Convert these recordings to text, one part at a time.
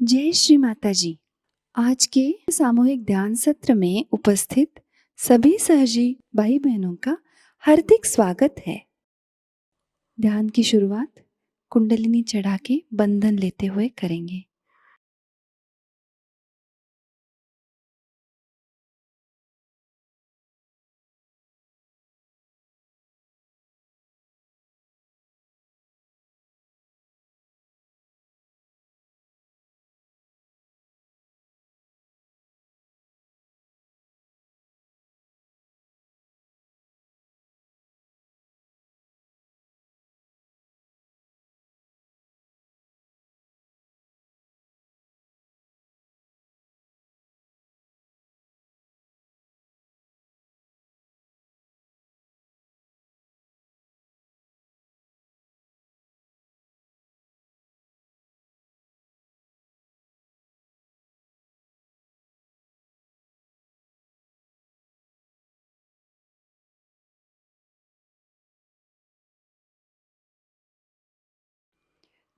जय श्री माता जी। आज के सामूहिक ध्यान सत्र में उपस्थित सभी सहजी भाई बहनों का हार्दिक स्वागत है। ध्यान की शुरुआत कुंडलिनी चढ़ा के बंधन लेते हुए करेंगे।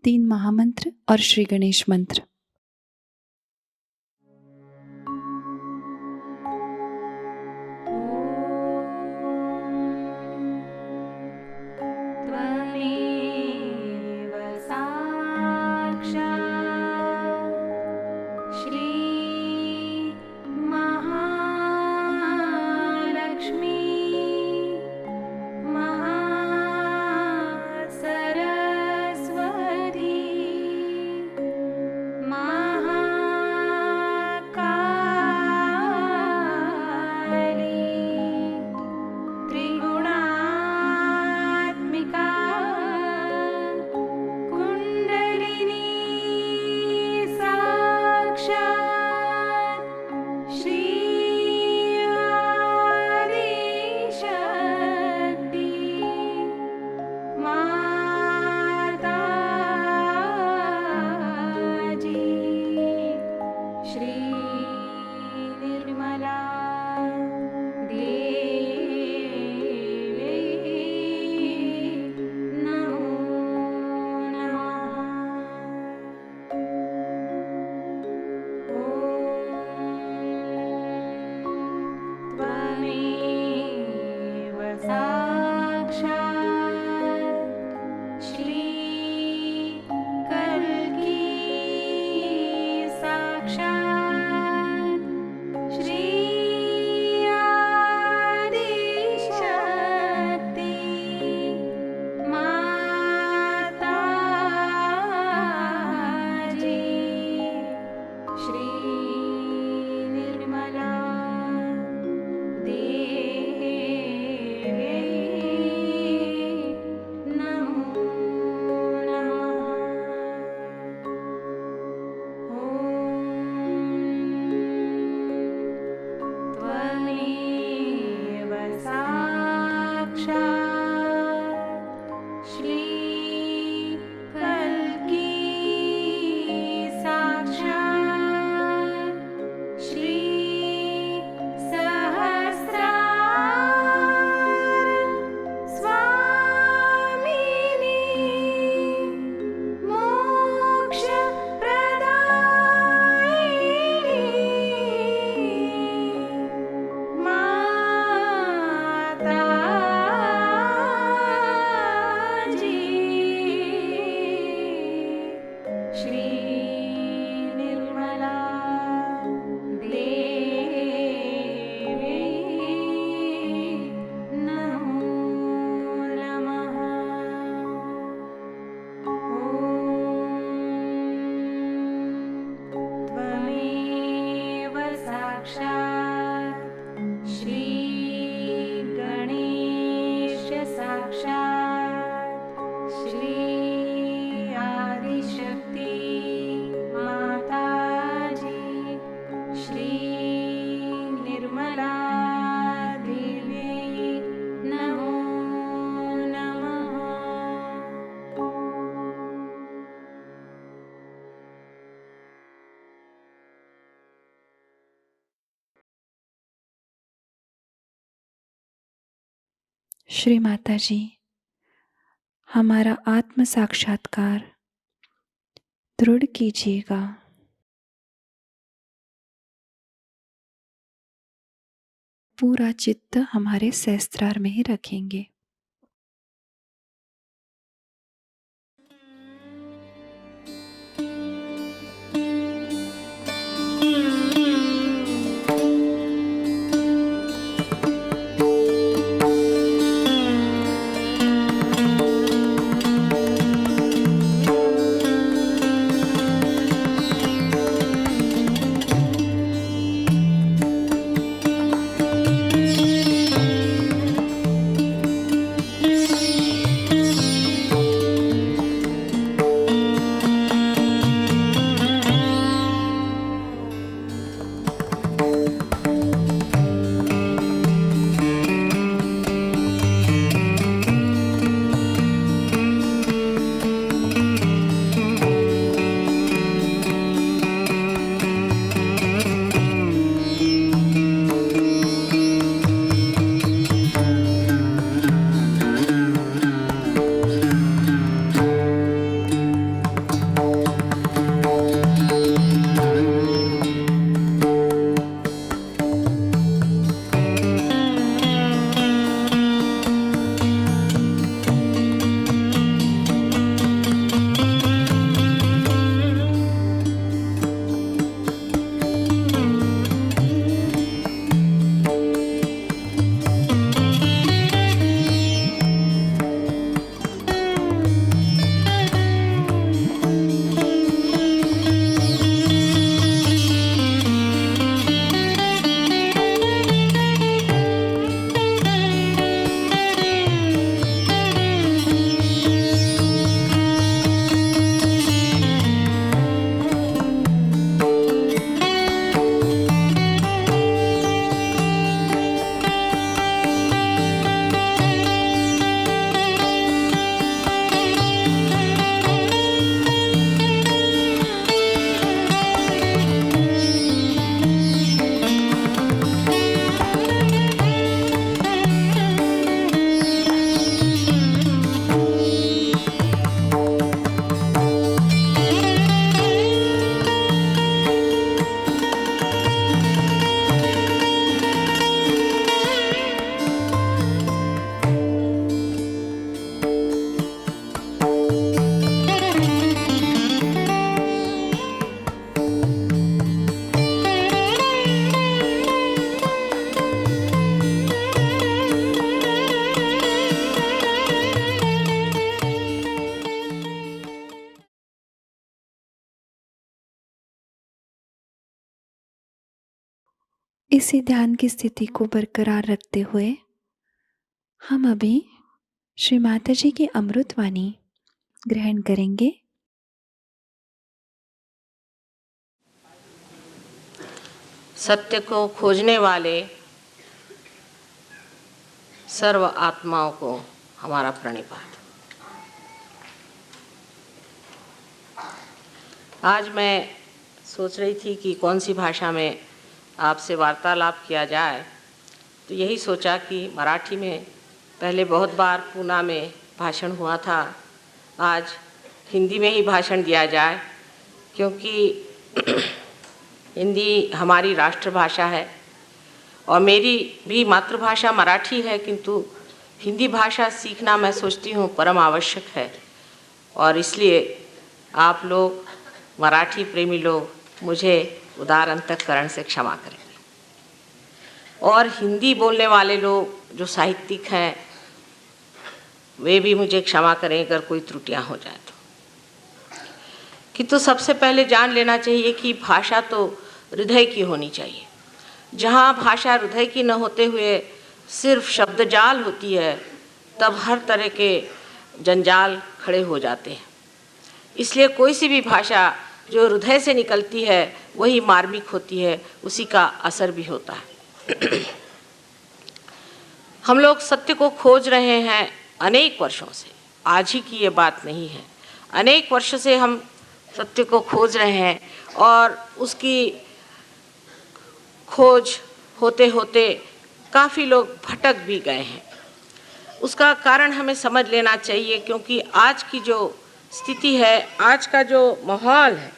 तीन महामंत्र और श्री गणेश मंत्र। श्री माता जी, हमारा आत्म साक्षात्कार दृढ़ कीजिएगा। पूरा चित्त हमारे सहस्त्रार में ही रखेंगे। इसी ध्यान की स्थिति को बरकरार रखते हुए हम अभी श्री माता जी की अमृतवाणी ग्रहण करेंगे। सत्य को खोजने वाले सर्व आत्माओं को हमारा प्रणिपात। आज मैं सोच रही थी कि कौन सी भाषा में आपसे वार्तालाप किया जाए, तो यही सोचा कि मराठी में पहले बहुत बार पूना में भाषण हुआ था, आज हिंदी में ही भाषण दिया जाए, क्योंकि हिंदी हमारी राष्ट्रभाषा है और मेरी भी मातृभाषा मराठी है, किंतु हिंदी भाषा सीखना मैं सोचती हूँ परम आवश्यक है। और इसलिए आप लोग मराठी प्रेमी लोग मुझे उदार अंतःकरण से क्षमा करेंगे, और हिंदी बोलने वाले लोग जो साहित्यिक हैं वे भी मुझे क्षमा करें अगर कोई त्रुटियां हो जाए तो। किंतु सबसे पहले जान लेना चाहिए कि भाषा तो हृदय की होनी चाहिए। जहाँ भाषा हृदय की न होते हुए सिर्फ शब्दजाल होती है, तब हर तरह के जंजाल खड़े हो जाते हैं। इसलिए कोई सी भी भाषा जो हृदय से निकलती है वही मार्मिक होती है, उसी का असर भी होता है। हम लोग सत्य को खोज रहे हैं अनेक वर्षों से, आज ही की ये बात नहीं है। अनेक वर्षों से हम सत्य को खोज रहे हैं और उसकी खोज होते होते काफ़ी लोग भटक भी गए हैं। उसका कारण हमें समझ लेना चाहिए, क्योंकि आज की जो स्थिति है, आज का जो माहौल है,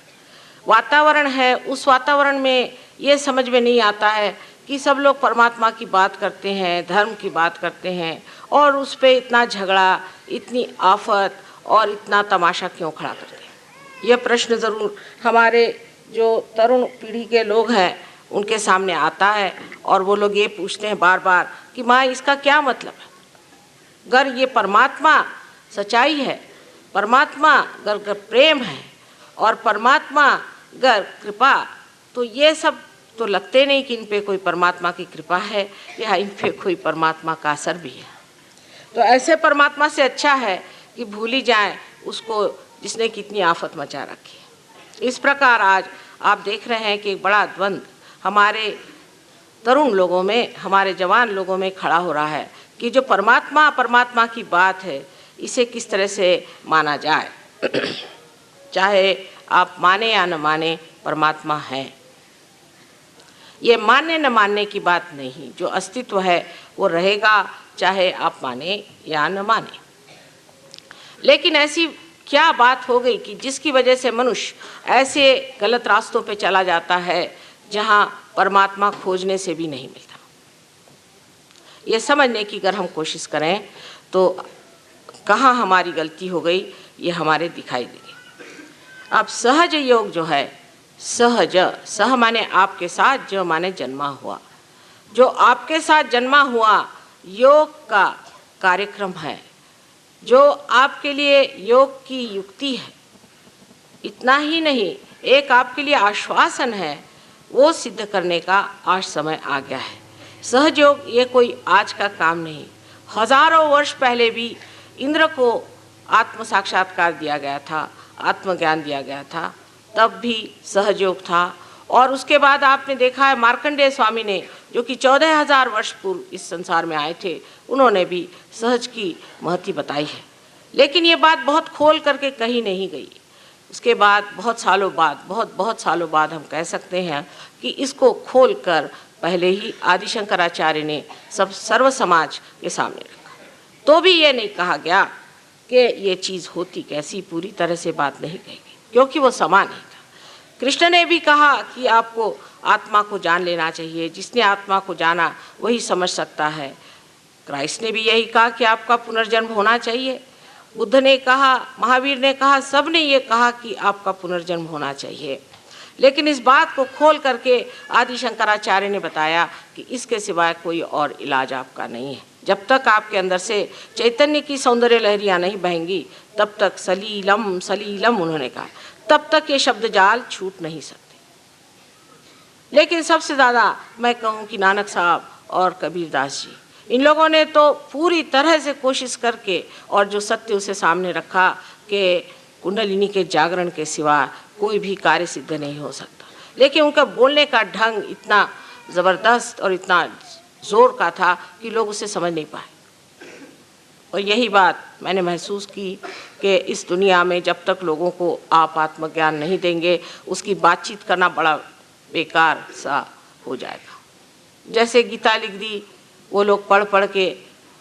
वातावरण है, उस वातावरण में ये समझ में नहीं आता है कि सब लोग परमात्मा की बात करते हैं, धर्म की बात करते हैं, और उस पर इतना झगड़ा, इतनी आफत और इतना तमाशा क्यों खड़ा करते हैं। यह प्रश्न ज़रूर हमारे जो तरुण पीढ़ी के लोग हैं उनके सामने आता है, और वो लोग ये पूछते हैं बार बार कि माँ इसका क्या मतलब है। अगर ये परमात्मा सच्चाई है, परमात्मा अगर प्रेम है और परमात्मा अगर कृपा, तो ये सब तो लगते नहीं कि इन पे कोई परमात्मा की कृपा है या इन पे कोई परमात्मा का असर भी है। तो ऐसे परमात्मा से अच्छा है कि भूल ही जाए उसको जिसने कितनी आफत मचा रखी है। इस प्रकार आज आप देख रहे हैं कि एक बड़ा द्वंद्व हमारे तरुण लोगों में, हमारे जवान लोगों में खड़ा हो रहा है कि जो परमात्मा की बात है इसे किस तरह से माना जाए। चाहे आप माने या न माने, परमात्मा है। ये मानने न मानने की बात नहीं, जो अस्तित्व है वो रहेगा, चाहे आप माने या न माने। लेकिन ऐसी क्या बात हो गई कि जिसकी वजह से मनुष्य ऐसे गलत रास्तों पे चला जाता है जहाँ परमात्मा खोजने से भी नहीं मिलता। ये समझने की अगर हम कोशिश करें तो कहाँ हमारी गलती हो गई ये हमारे दिखाई देगी। अब सहज योग जो है, सहज, सह माने आपके साथ, जो माने जन्मा हुआ, जो आपके साथ जन्मा हुआ योग का कार्यक्रम है, जो आपके लिए योग की युक्ति है। इतना ही नहीं, एक आपके लिए आश्वासन है, वो सिद्ध करने का आज समय आ गया है। सहज योग ये कोई आज का काम नहीं, हजारों वर्ष पहले भी इंद्र को आत्म साक्षात्कार दिया गया था, आत्मज्ञान दिया गया था, तब भी सहज योग था। और उसके बाद आपने देखा है मार्कंडेय स्वामी ने, जो कि 14,000 वर्ष पूर्व इस संसार में आए थे, उन्होंने भी सहज की महत्व बताई है। लेकिन ये बात बहुत खोल करके कही नहीं गई। उसके बाद बहुत सालों बाद हम कह सकते हैं कि इसको खोल कर पहले ही आदि शंकराचार्य ने सब सर्व समाज के सामने रखा। तो भी ये नहीं कहा गया कि ये चीज़ होती कैसी, पूरी तरह से बात नहीं कही गई, क्योंकि वो समान ही था। कृष्ण ने भी कहा कि आपको आत्मा को जान लेना चाहिए, जिसने आत्मा को जाना वही समझ सकता है। क्राइस्ट ने भी यही कहा कि आपका पुनर्जन्म होना चाहिए। बुद्ध ने कहा, महावीर ने कहा, सब ने ये कहा कि आपका पुनर्जन्म होना चाहिए। लेकिन इस बात को खोल करके आदि शंकराचार्य ने बताया कि इसके सिवाय कोई और इलाज आपका नहीं है। जब तक आपके अंदर से चैतन्य की सौंदर्य लहरियाँ नहीं बहेंगी, तब तक सलीलम सलीलम उन्होंने कहा, तब तक ये शब्द जाल छूट नहीं सकते। लेकिन सबसे ज़्यादा मैं कहूँ कि नानक साहब और कबीरदास जी, इन लोगों ने तो पूरी तरह से कोशिश करके और जो सत्य उसे सामने रखा कि कुंडलिनी के जागरण के सिवा कोई भी कार्य सिद्ध नहीं हो सकता। लेकिन उनका बोलने का ढंग इतना ज़बरदस्त और इतना ज़ोर का था कि लोग उसे समझ नहीं पाए। और यही बात मैंने महसूस की कि इस दुनिया में जब तक लोगों को आप आत्मज्ञान नहीं देंगे, उसकी बातचीत करना बड़ा बेकार सा हो जाएगा। जैसे गीता लिख दी, वो लोग पढ़ पढ़ के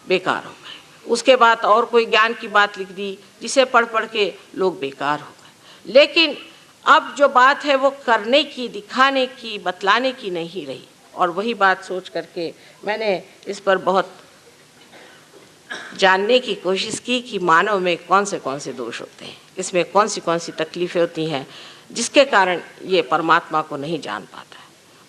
बेकार हो गए। उसके बाद और कोई ज्ञान की बात लिख दी, जिसे पढ़ पढ़ के लोग बेकार हो गए। लेकिन अब जो बात है वो करने की, दिखाने की, बतलाने की नहीं रही। और वही बात सोच करके मैंने इस पर बहुत जानने की कोशिश की कि मानव में कौन से दोष होते हैं, इसमें कौन सी तकलीफ़ें होती हैं जिसके कारण ये परमात्मा को नहीं जान पाता है।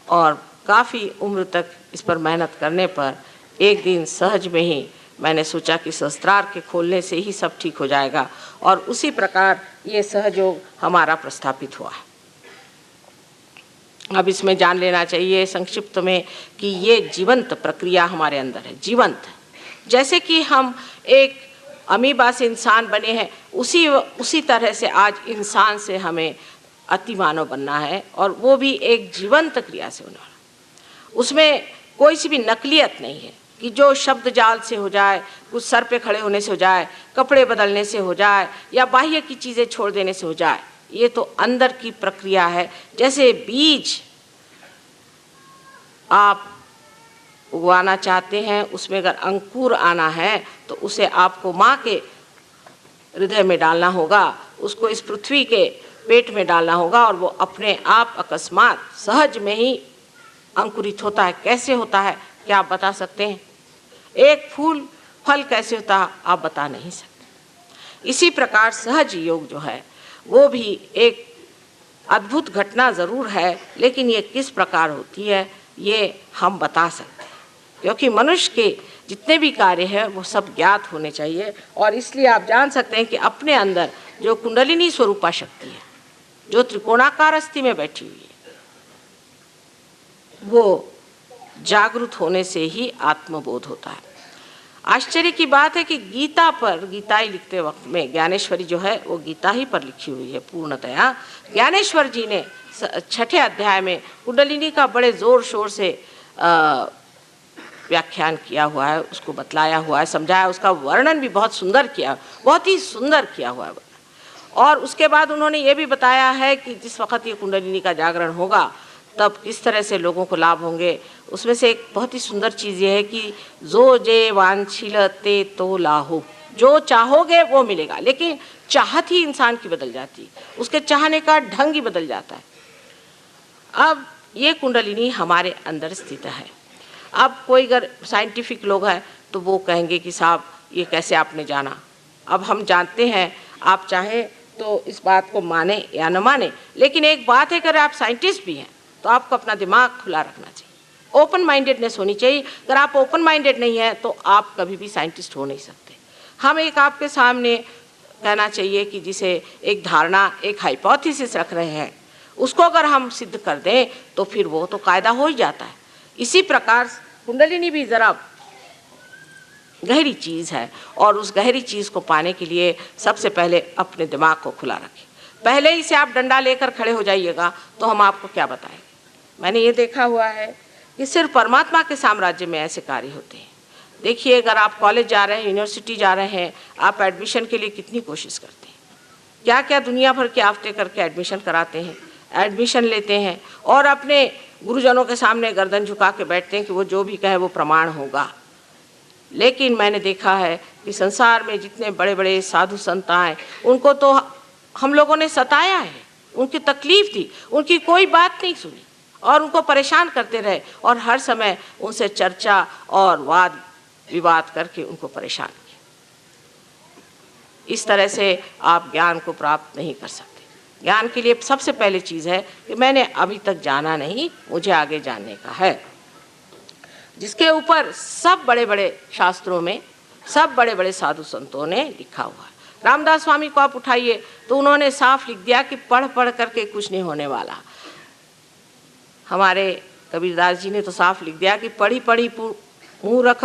और काफ़ी उम्र तक इस पर मेहनत करने पर एक दिन सहज में ही मैंने सोचा कि सहस्त्रार के खोलने से ही सब ठीक हो जाएगा, और उसी प्रकार ये सहयोग हमारा प्रस्थापित हुआ है। अब इसमें जान लेना चाहिए संक्षिप्त में कि ये जीवंत प्रक्रिया हमारे अंदर है, जीवंत। जैसे कि हम एक अमीबा से इंसान बने हैं, उसी तरह से आज इंसान से हमें अति मानव बनना है, और वो भी एक जीवंत क्रिया से होने वाला। उसमें कोई सी भी नकलियत नहीं है कि जो शब्द जाल से हो जाए, कुछ सर पे खड़े होने से हो जाए, कपड़े बदलने से हो जाए, या बाह्य की चीज़ें छोड़ देने से हो जाए। ये तो अंदर की प्रक्रिया है। जैसे बीज आप उगवाना चाहते हैं, उसमें अगर अंकुर आना है तो उसे आपको माँ के हृदय में डालना होगा, उसको इस पृथ्वी के पेट में डालना होगा और वो अपने आप अकस्मात सहज में ही अंकुरित होता है। कैसे होता है क्या आप बता सकते हैं? एक फूल फल कैसे होता है आप बता नहीं सकते। इसी प्रकार सहज योग जो है वो भी एक अद्भुत घटना ज़रूर है, लेकिन ये किस प्रकार होती है ये हम बता सकते हैं, क्योंकि मनुष्य के जितने भी कार्य हैं वो सब ज्ञात होने चाहिए। और इसलिए आप जान सकते हैं कि अपने अंदर जो कुंडलिनी स्वरूपा शक्ति है, जो त्रिकोणाकार अस्थि में बैठी हुई है, वो जागृत होने से ही आत्मबोध होता है। आश्चर्य की बात है कि गीता पर, गीताई लिखते वक्त में ज्ञानेश्वरी जो है वो गीता ही पर लिखी हुई है पूर्णतया। ज्ञानेश्वर जी ने 6ठे अध्याय में कुंडलिनी का बड़े ज़ोर शोर से व्याख्यान किया हुआ है, उसको बतलाया हुआ है, समझाया, उसका वर्णन भी बहुत सुंदर किया, बहुत ही सुंदर किया हुआ है। और उसके बाद उन्होंने ये भी बताया है कि जिस वक्त ये कुंडलिनी का जागरण होगा तब किस तरह से लोगों को लाभ होंगे। उसमें से एक बहुत ही सुंदर चीज़ ये है कि जो जे वांछिलते तो लाहो, जो चाहोगे वो मिलेगा, लेकिन चाहत ही इंसान की बदल जाती है, उसके चाहने का ढंग ही बदल जाता है। अब ये कुंडलिनी हमारे अंदर स्थित है। अब कोई अगर साइंटिफिक लोग हैं तो वो कहेंगे कि साहब ये कैसे आपने जाना। अब हम जानते हैं, आप चाहें तो इस बात को माने या न माने, लेकिन एक बात है, अगर आप साइंटिस्ट भी हैं तो आपको अपना दिमाग खुला रखना चाहिए, ओपन माइंडेडनेस होनी चाहिए। अगर आप ओपन माइंडेड नहीं है तो आप कभी भी साइंटिस्ट हो नहीं सकते। हम एक आपके सामने कहना चाहिए कि जिसे एक धारणा, एक हाइपोथेसिस रख रहे हैं, उसको अगर हम सिद्ध कर दें तो फिर वो तो कायदा हो ही जाता है। इसी प्रकार कुंडलिनी भी ज़रा गहरी चीज़ है और उस गहरी चीज़ को पाने के लिए सबसे पहले अपने दिमाग को खुला रखें। पहले ही से आप डंडा लेकर खड़े हो जाइएगा तो हम आपको क्या बताएंगे। मैंने ये देखा हुआ है कि सिर्फ परमात्मा के साम्राज्य में ऐसे कार्य होते हैं। देखिए, अगर आप कॉलेज जा रहे हैं, यूनिवर्सिटी जा रहे हैं, आप एडमिशन के लिए कितनी कोशिश करते हैं, क्या क्या दुनिया भर के आफ्ते करके एडमिशन कराते हैं, एडमिशन लेते हैं और अपने गुरुजनों के सामने गर्दन झुका के बैठते हैं कि वो जो भी कहे वो प्रमाण होगा। लेकिन मैंने देखा है कि संसार में जितने बड़े बड़े साधु संत आए, उनको तो हम लोगों ने सताया है, उनकी तकलीफ थी, उनकी कोई बात नहीं सुनी और उनको परेशान करते रहे और हर समय उनसे चर्चा और वाद विवाद करके उनको परेशान किया। इस तरह से आप ज्ञान को प्राप्त नहीं कर सकते। ज्ञान के लिए सबसे पहले चीज़ है कि मैंने अभी तक जाना नहीं, मुझे आगे जानने का है, जिसके ऊपर सब बड़े बड़े शास्त्रों में, सब बड़े बड़े साधु संतों ने लिखा हुआ है। रामदास स्वामी को आप उठाइए तो उन्होंने साफ लिख दिया कि पढ़ पढ़ करके कुछ नहीं होने वाला। हमारे कबीरदास जी ने तो साफ लिख दिया कि पढ़ी पढ़ी मूर्ख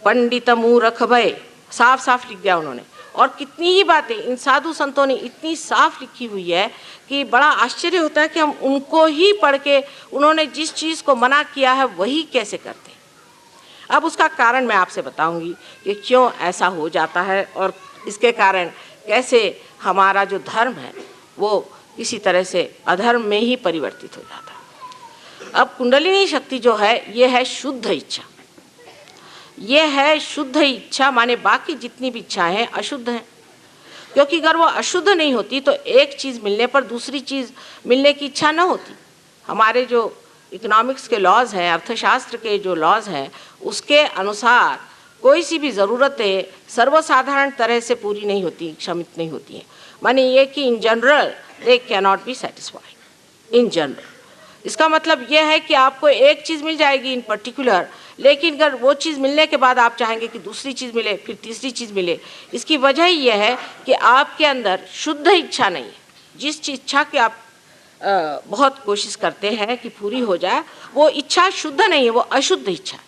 पंडित मूर्ख भय, साफ साफ लिख दिया उन्होंने। और कितनी ही बातें इन साधु संतों ने इतनी साफ लिखी हुई है कि बड़ा आश्चर्य होता है कि हम उनको ही पढ़ के उन्होंने जिस चीज़ को मना किया है वही कैसे करते हैं। अब उसका कारण मैं आपसे बताऊंगी कि क्यों ऐसा हो जाता है और इसके कारण कैसे हमारा जो धर्म है वो किसी तरह से अधर्म में ही परिवर्तित हो जाता है। अब कुंडलिनी शक्ति जो है ये है शुद्ध इच्छा, ये है शुद्ध इच्छा, माने बाकी जितनी भी इच्छाएं हैं अशुद्ध हैं। क्योंकि अगर वो अशुद्ध नहीं होती तो एक चीज़ मिलने पर दूसरी चीज़ मिलने की इच्छा न होती। हमारे जो इकोनॉमिक्स के लॉज हैं, अर्थशास्त्र के जो लॉज हैं, उसके अनुसार कोई सी भी ज़रूरतें सर्वसाधारण तरह से पूरी नहीं होती, क्षमित नहीं होती हैं। माने ये कि in general they can not be satisfied in general. इसका मतलब यह है कि आपको एक चीज़ मिल जाएगी इन पर्टिकुलर, लेकिन अगर वो चीज़ मिलने के बाद आप चाहेंगे कि दूसरी चीज़ मिले, फिर तीसरी चीज़ मिले। इसकी वजह यह है कि आपके अंदर शुद्ध इच्छा नहीं है। जिस इच्छा की आप बहुत कोशिश करते हैं कि पूरी हो जाए, वो इच्छा शुद्ध नहीं है, वो अशुद्ध इच्छा है।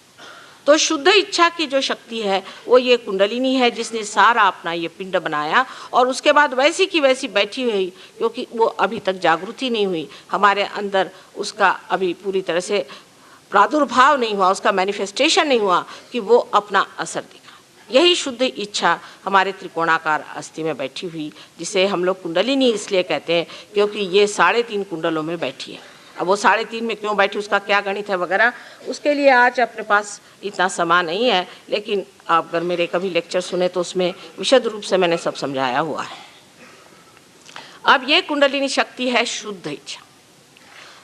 तो शुद्ध इच्छा की जो शक्ति है वो ये कुंडलिनी है, जिसने सारा अपना ये पिंड बनाया और उसके बाद वैसी की वैसी बैठी हुई, क्योंकि वो अभी तक जागृति नहीं हुई हमारे अंदर, उसका अभी पूरी तरह से प्रादुर्भाव नहीं हुआ, उसका मैनिफेस्टेशन नहीं हुआ कि वो अपना असर दिखा। यही शुद्ध इच्छा हमारे त्रिकोणाकार अस्थि में बैठी हुई, जिसे हम लोग कुंडलिनी इसलिए कहते हैं क्योंकि ये 3.5 कुंडलों में बैठी है। अब वो 3:30 में क्यों बैठी, उसका क्या गणित है वगैरह, उसके लिए आज अपने पास इतना समय नहीं है। लेकिन आप अगर मेरे कभी लेक्चर सुने तो उसमें विशद रूप से मैंने सब समझाया हुआ है। अब ये कुंडलिनी शक्ति है शुद्ध इच्छा।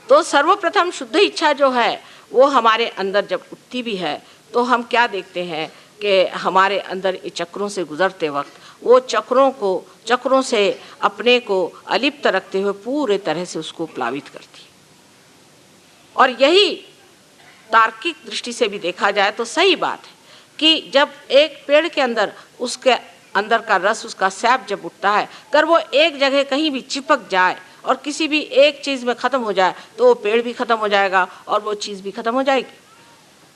तो सर्वप्रथम शुद्ध इच्छा जो है वो हमारे अंदर जब उठती भी है तो हम क्या देखते हैं कि हमारे अंदर ये चक्रों से गुजरते वक्त वो चक्रों से अपने को अलिप्त रखते हुए पूरे तरह से उसको प्लावित करती है। और यही तार्किक दृष्टि से भी देखा जाए तो सही बात है कि जब एक पेड़ के अंदर उसके अंदर का रस, उसका सैप जब उठता है, अगर वो एक जगह कहीं भी चिपक जाए और किसी भी एक चीज़ में ख़त्म हो जाए तो वो पेड़ भी ख़त्म हो जाएगा और वो चीज़ भी ख़त्म हो जाएगी।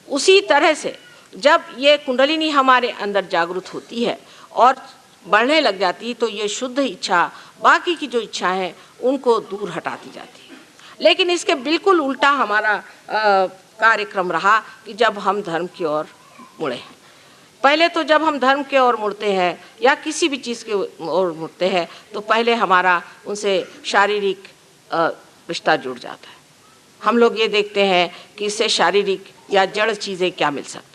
उसी तरह से जब ये कुंडलिनी हमारे अंदर जागृत होती है और बढ़ने लग जाती है तो ये शुद्ध इच्छा बाकी की जो इच्छा है उनको दूर हटाती जाती है। लेकिन इसके बिल्कुल उल्टा हमारा कार्यक्रम रहा कि जब हम धर्म की ओर मुड़े। पहले तो जब हम धर्म के ओर मुड़ते हैं या किसी भी चीज़ के ओर मुड़ते हैं तो पहले हमारा उनसे शारीरिक रिश्ता जुड़ जाता है। हम लोग ये देखते हैं कि इससे शारीरिक या जड़ चीज़ें क्या मिल सकती।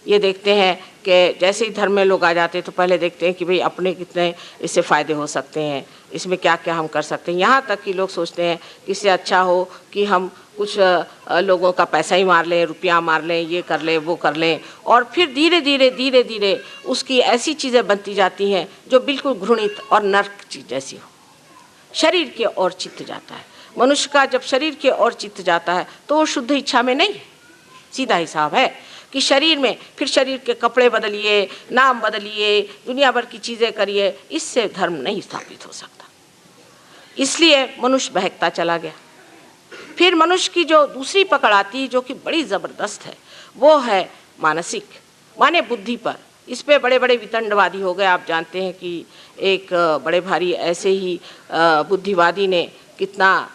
ये देखते हैं कि जैसे ही धर्म में लोग आ जाते हैं तो पहले देखते हैं कि भाई अपने कितने इससे फ़ायदे हो सकते हैं, इसमें क्या क्या हम कर सकते हैं। यहाँ तक कि लोग सोचते हैं कि इससे अच्छा हो कि हम कुछ लोगों का पैसा ही मार लें, रुपया मार लें, ये कर लें, वो कर लें। और फिर धीरे धीरे उसकी ऐसी चीज़ें बनती जाती हैं जो बिल्कुल घृणित और नर्क चीज़ जैसी हो। शरीर के ओर चित्त जाता है। मनुष्य का जब शरीर के ओर चित्त जाता है तो वो शुद्ध इच्छा में नहीं है। सीधा हिसाब है कि शरीर में फिर शरीर के कपड़े बदलिए, नाम बदलिए, दुनिया भर की चीज़ें करिए, इससे धर्म नहीं स्थापित हो सकता। इसलिए मनुष्य बहकता चला गया। फिर मनुष्य की जो दूसरी पकड़ आती है जो कि बड़ी ज़बरदस्त है, वो है मानसिक, माने बुद्धि पर। इस पे बड़े बड़े वितंडवादी हो गए। आप जानते हैं कि एक बड़े भारी ऐसे ही बुद्धिवादी ने कितना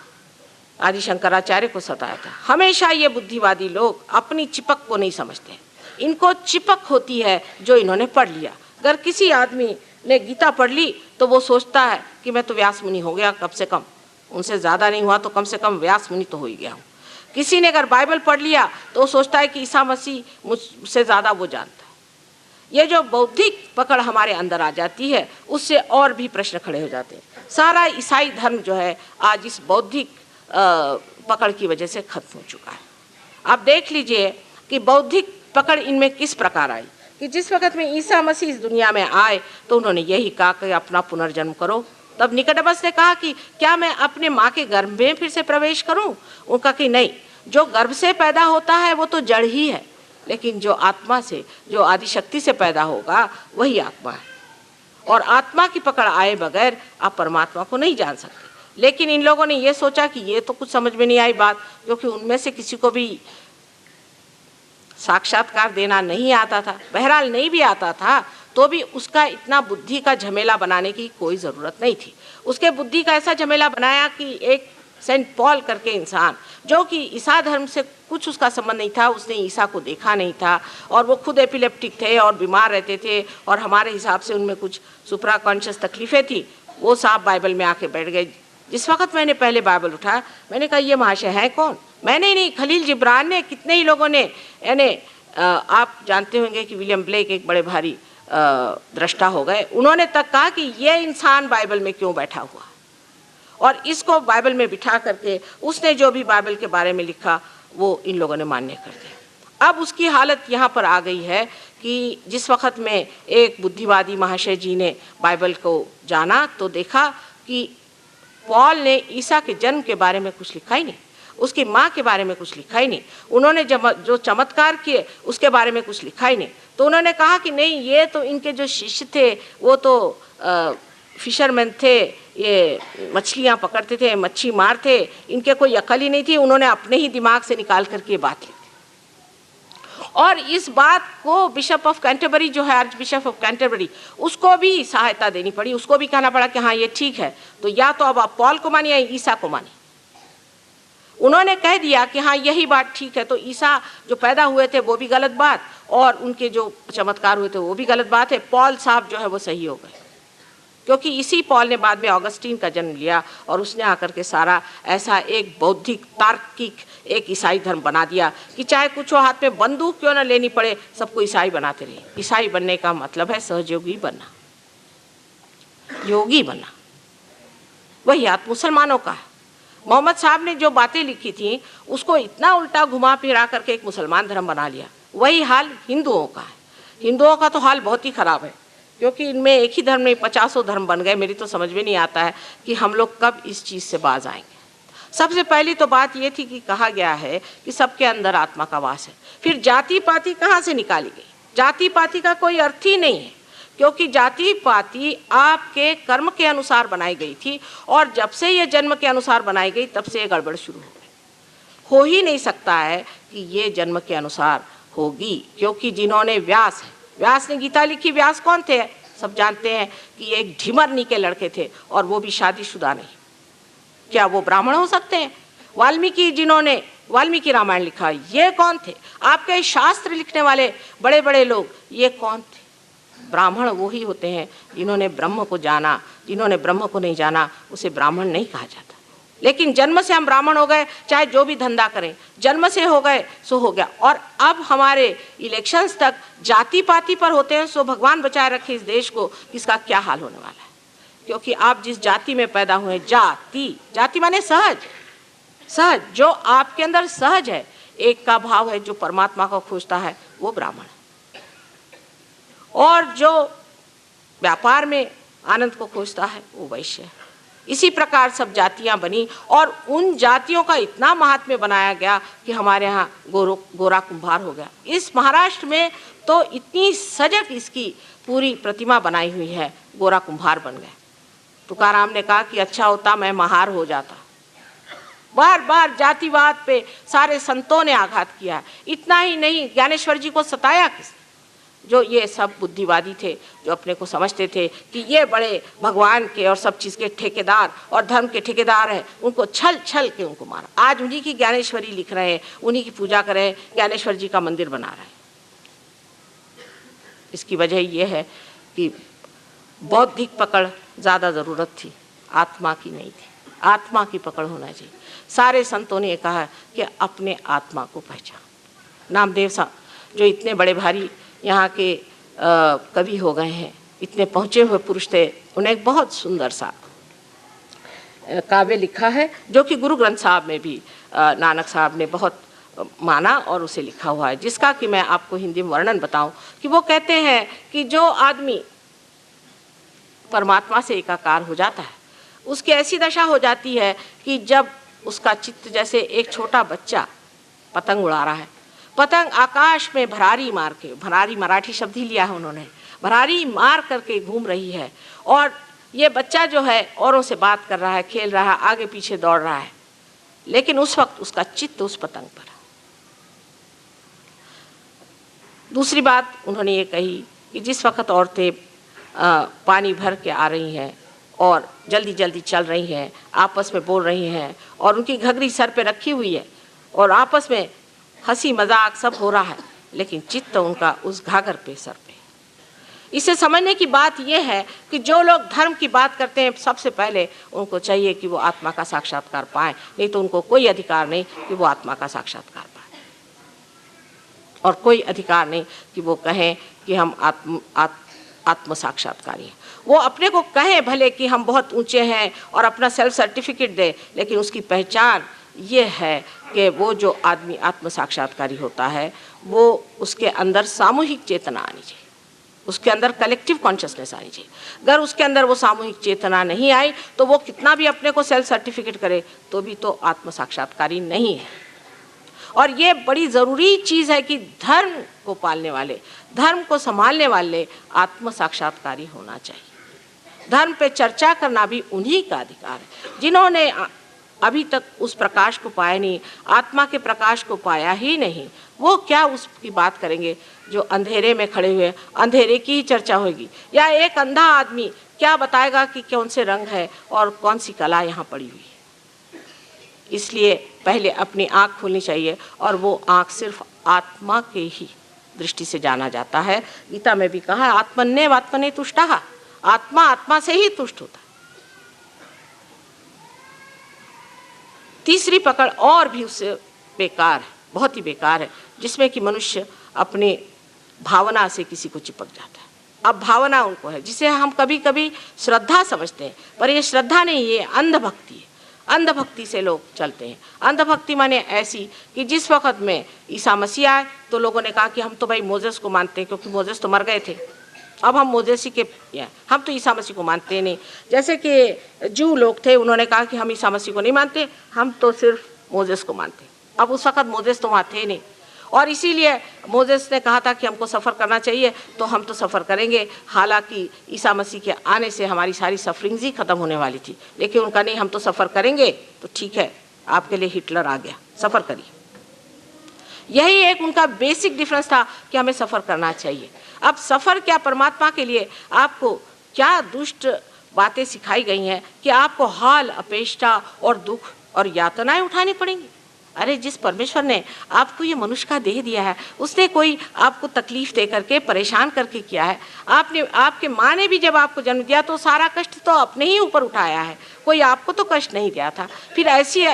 आदि शंकराचार्य को सताया था। हमेशा ये बुद्धिवादी लोग अपनी चिपक को नहीं समझते। इनको चिपक होती है जो इन्होंने पढ़ लिया। अगर किसी आदमी ने गीता पढ़ ली तो वो सोचता है कि मैं तो व्यास मुनि हो गया, कम से कम उनसे ज़्यादा नहीं हुआ तो कम से कम व्यास मुनि तो हो ही गया हूँ। किसी ने अगर बाइबल पढ़ लिया तो वो सोचता है कि ईसा मसीह मुझसे ज़्यादा वो जानता है। ये जो बौद्धिक पकड़ हमारे अंदर आ जाती है उससे और भी प्रश्न खड़े हो जाते हैं। सारा ईसाई धर्म जो है आज इस बौद्धिक पकड़ की वजह से खत्म हो चुका है। आप देख लीजिए कि बौद्धिक पकड़ इनमें किस प्रकार आई कि जिस वक्त में ईसा मसीह इस दुनिया में आए तो उन्होंने यही कहा कि अपना पुनर्जन्म करो। तब निकोडेमस ने कहा कि क्या मैं अपने माँ के गर्भ में फिर से प्रवेश करूं? उनका कि नहीं, जो गर्भ से पैदा होता है वो तो जड़ ही है, लेकिन जो आत्मा से, जो आदिशक्ति से पैदा होगा वही आत्मा है। और आत्मा की पकड़ आए बगैर आप परमात्मा को नहीं जान सकते। लेकिन इन लोगों ने ये सोचा कि ये तो कुछ समझ में नहीं आई बात, क्योंकि उनमें से किसी को भी साक्षात्कार देना नहीं आता था। बहरहाल नहीं भी आता था तो भी उसका इतना बुद्धि का झमेला बनाने की कोई ज़रूरत नहीं थी। उसके बुद्धि का ऐसा झमेला बनाया कि एक सेंट पॉल करके इंसान, जो कि ईसा धर्म से कुछ उसका संबंध नहीं था, उसने ईसा को देखा नहीं था और वो खुद एपिलेप्टिक थे और बीमार रहते थे और हमारे हिसाब से उनमें कुछ सुप्रा कॉन्शियस तकलीफ़ें थी। वो साहब बाइबल में आके बैठ गए। जिस वक्त मैंने पहले बाइबल उठाया मैंने कहा ये महाशय है कौन? मैंने नहीं, खलील जिब्रान ने, कितने ही लोगों ने, यानी आप जानते होंगे कि विलियम ब्लेक एक बड़े भारी दृष्टा हो गए। उन्होंने तक कहा कि ये इंसान बाइबल में क्यों बैठा हुआ, और इसको बाइबल में बिठा करके उसने जो भी बाइबल के बारे में लिखा वो इन लोगों ने मान्य कर दिया। अब उसकी हालत यहाँ पर आ गई है कि जिस वक्त में एक बुद्धिवादी महाशय जी ने बाइबल को जाना तो देखा कि पॉल ने ईसा के जन्म के बारे में कुछ लिखा ही नहीं, उसकी माँ के बारे में कुछ लिखा ही नहीं, उन्होंने जो चमत्कार किए उसके बारे में कुछ लिखा ही नहीं। तो उन्होंने कहा कि नहीं, ये तो इनके जो शिष्य थे वो तो फिशरमैन थे, ये मछलियाँ पकड़ते थे, मच्छी मार थे, इनके कोई अकल ही नहीं थी। उन्होंने अपने ही दिमाग से निकाल करके ये बात लिखी और इस बात को बिशप ऑफ कैंटरबरी जो है, आर्च बिशप ऑफ कैंटरबरी, उसको भी सहायता देनी पड़ी। उसको भी कहना पड़ा कि हाँ ये ठीक है, तो या तो अब आप पॉल को मानिए या ईसा को मानिए। उन्होंने कह दिया कि हाँ यही बात ठीक है, तो ईसा जो पैदा हुए थे वो भी गलत बात और उनके जो चमत्कार हुए थे वो भी गलत बात है। पॉल साहब जो है वो सही हो गए, क्योंकि इसी पॉल ने बाद में ऑगस्टीन का जन्म लिया और उसने आकर के सारा ऐसा एक बौद्धिक तार्किक एक ईसाई धर्म बना दिया कि चाहे कुछ हो, हाथ में बंदूक क्यों ना लेनी पड़े, सबको ईसाई बनाते रहे। ईसाई बनने का मतलब है सहयोगी बनना, योगी बनना। वही हाथ मुसलमानों का है। मोहम्मद साहब ने जो बातें लिखी थी उसको इतना उल्टा घुमा फिरा करके एक मुसलमान धर्म बना लिया। वही हाल हिंदुओं का है। हिंदुओं का तो हाल बहुत ही खराब है, क्योंकि इनमें एक ही धर्म नहीं 50 धर्म बन गए। मेरी तो समझ में नहीं आता है कि हम लोग कब इस चीज़ से बाज आएंगे। सबसे पहली तो बात ये थी कि कहा गया है कि सबके अंदर आत्मा का वास है। फिर जाति पाति कहाँ से निकाली गई? जाति पाति का कोई अर्थ ही नहीं है, क्योंकि जाति पाति आपके कर्म के अनुसार बनाई गई थी और जब से ये जन्म के अनुसार बनाई गई तब से ये गड़बड़ शुरू हो गई। हो ही नहीं सकता है कि ये जन्म के अनुसार होगी, क्योंकि जिन्होंने व्यास ने गीता लिखी, व्यास कौन थे? सब जानते हैं कि एक ढिमरनी के लड़के थे और वो भी शादीशुदा नहीं। क्या वो ब्राह्मण हो सकते हैं? वाल्मीकि जिन्होंने वाल्मीकि रामायण लिखा, ये कौन थे? आपके शास्त्र लिखने वाले बड़े बड़े लोग, ये कौन थे? ब्राह्मण वो ही होते हैं जिन्होंने ब्रह्म को जाना। जिन्होंने ब्रह्म को नहीं जाना उसे ब्राह्मण नहीं कहा जाता। लेकिन जन्म से हम ब्राह्मण हो गए, चाहे जो भी धंधा करें, जन्म से हो गए सो हो गया। और अब हमारे इलेक्शंस तक जाति पाति पर होते हैं। सो भगवान बचाए रखे इस देश को, इसका क्या हाल होने वाला है। क्योंकि आप जिस जाति में पैदा हुए, जाति माने सहज, जो आपके अंदर सहज है, एक का भाव है, जो परमात्मा को खोजता है वो ब्राह्मण है, और जो व्यापार में आनंद को खोजता है वो वैश्य है। इसी प्रकार सब जातियां बनी और उन जातियों का इतना महात्म्य बनाया गया कि हमारे यहाँ गोरा कुंभार हो गया। इस महाराष्ट्र में तो इतनी सजग इसकी पूरी प्रतिमा बनाई हुई है, गोरा कुंभार बन गए। तुकाराम ने कहा कि अच्छा होता मैं महार हो जाता। बार बार जातिवाद पे सारे संतों ने आघात किया। इतना ही नहीं, ज्ञानेश्वर जी को सताया किसने? जो ये सब बुद्धिवादी थे, जो अपने को समझते थे कि ये बड़े भगवान के और सब चीज़ के ठेकेदार और धर्म के ठेकेदार हैं, उनको छल के उनको मारा। आज उन्हीं की ज्ञानेश्वरी लिख रहे हैं, उन्हीं की पूजा कर रहे हैं, ज्ञानेश्वर जी का मंदिर बना रहे हैं। इसकी वजह ये है कि बौद्धिक पकड़ ज़्यादा ज़रूरत थी, आत्मा की नहीं थी। आत्मा की पकड़ होना चाहिए। सारे संतों ने कहा कि अपने आत्मा को पहचान। नामदेव साहब जो इतने बड़े भारी यहाँ के कवि हो गए हैं, इतने पहुँचे हुए पुरुष थे, उन्हें एक बहुत सुंदर सा काव्य लिखा है जो कि गुरु ग्रंथ साहब में भी नानक साहब ने बहुत माना और उसे लिखा हुआ है, जिसका कि मैं आपको हिंदी में वर्णन बताऊं कि वो कहते हैं कि जो आदमी परमात्मा से एकाकार हो जाता है, उसकी ऐसी दशा हो जाती है कि जब उसका चित्त, जैसे एक छोटा बच्चा पतंग उड़ा रहा है, पतंग आकाश में भरारी मार के, भरारी मराठी शब्द ही लिया है उन्होंने, भरारी मार करके घूम रही है और ये बच्चा जो है औरों से बात कर रहा है, खेल रहा है, आगे पीछे दौड़ रहा है, लेकिन उस वक्त उसका चित्त उस पतंग पर है। दूसरी बात उन्होंने ये कही कि जिस वक्त औरतें पानी भर के आ रही हैं और जल्दी जल्दी चल रही हैं, आपस में बोल रही हैं और उनकी घघरी सर पे रखी हुई है और आपस में हंसी मजाक सब हो रहा है, लेकिन चित्त उनका उस घाघर पे, सर पे। इसे समझने की बात यह है कि जो लोग धर्म की बात करते हैं, सबसे पहले उनको चाहिए कि वो आत्मा का साक्षात्कार पाएं, नहीं तो उनको कोई अधिकार नहीं कि वो आत्मा का साक्षात्कार पाएं, और कोई अधिकार नहीं कि वो कहें कि हम आत्म साक्षात्कारी हैं। वो अपने को कहें भले कि हम बहुत ऊंचे हैं और अपना सेल्फ सर्टिफिकेट दे, लेकिन उसकी पहचान ये है कि वो जो आदमी आत्म साक्षात्कारी होता है, वो उसके अंदर सामूहिक चेतना आनी चाहिए, उसके अंदर कलेक्टिव कॉन्शियसनेस आनी चाहिए। अगर उसके अंदर वो सामूहिक चेतना नहीं आई तो वो कितना भी अपने को सेल्फ सर्टिफिकेट करे तो भी तो आत्म साक्षात्कारी नहीं है। और ये बड़ी ज़रूरी चीज़ है कि धर्म को पालने वाले, धर्म को संभालने वाले आत्म साक्षात्कारी होना चाहिए। धर्म पे चर्चा करना भी उन्हीं का अधिकार है जिन्होंने अभी तक उस प्रकाश को पाया नहीं, आत्मा के प्रकाश को पाया ही नहीं। वो क्या उसकी बात करेंगे जो अंधेरे में खड़े हुए, अंधेरे की ही चर्चा होगी। या एक अंधा आदमी क्या बताएगा कि कौन से रंग है और कौन सी कला यहाँ पड़ी हुई है। इसलिए पहले अपनी आँख खोलनी चाहिए, और वो आँख सिर्फ आत्मा के ही दृष्टि से जाना जाता है। गीता में भी कहा आत्मन्येव आत्मने तुष्टः, आत्मा आत्मा से ही तुष्ट होता है। तीसरी पकड़ और भी उससे बेकार है, बहुत ही बेकार है, जिसमें कि मनुष्य अपने भावना से किसी को चिपक जाता है। अब भावना उनको है जिसे हम कभी कभी श्रद्धा समझते हैं, पर ये श्रद्धा नहीं, ये अंधभक्ति है। अंधभक्ति से लोग चलते हैं। अंधभक्ति माने ऐसी कि जिस वक्त में ईसा मसीह आए तो लोगों ने कहा कि हम तो भाई मोजेस को मानते हैं, क्योंकि मोजेस तो मर गए थे, अब हम मोजेसी के हैं, हम तो ईसा मसीह को मानते नहीं। जैसे कि जू लोग थे, उन्होंने कहा कि हम ईसा मसीह को नहीं मानते, हम तो सिर्फ मोजेस को मानते। अब उस वक्त मोजेस तो वहाँ थे नहीं, और इसीलिए मोजेस ने कहा था कि हमको सफ़र करना चाहिए, तो हम तो सफ़र करेंगे। हालांकि ईसा मसीह के आने से हमारी सारी सफरिंग्स ही ख़त्म होने वाली थी, लेकिन उनका नहीं, हम तो सफ़र करेंगे। तो ठीक है, आपके लिए हिटलर आ गया, सफ़र करिए। यही एक उनका बेसिक डिफरेंस था कि हमें सफ़र करना चाहिए। अब सफ़र क्या, परमात्मा के लिए आपको क्या दुष्ट बातें सिखाई गई हैं कि आपको हाल अपेष्टा और दुख और यातनाएं उठानी पड़ेंगी। अरे जिस परमेश्वर ने आपको ये मनुष्य का देह दिया है, उसने कोई आपको तकलीफ दे करके, परेशान करके किया है। आपके माँ ने भी जब आपको जन्म दिया तो सारा कष्ट तो अपने ही ऊपर उठाया है, कोई आपको तो कष्ट नहीं दिया था। फिर ऐसी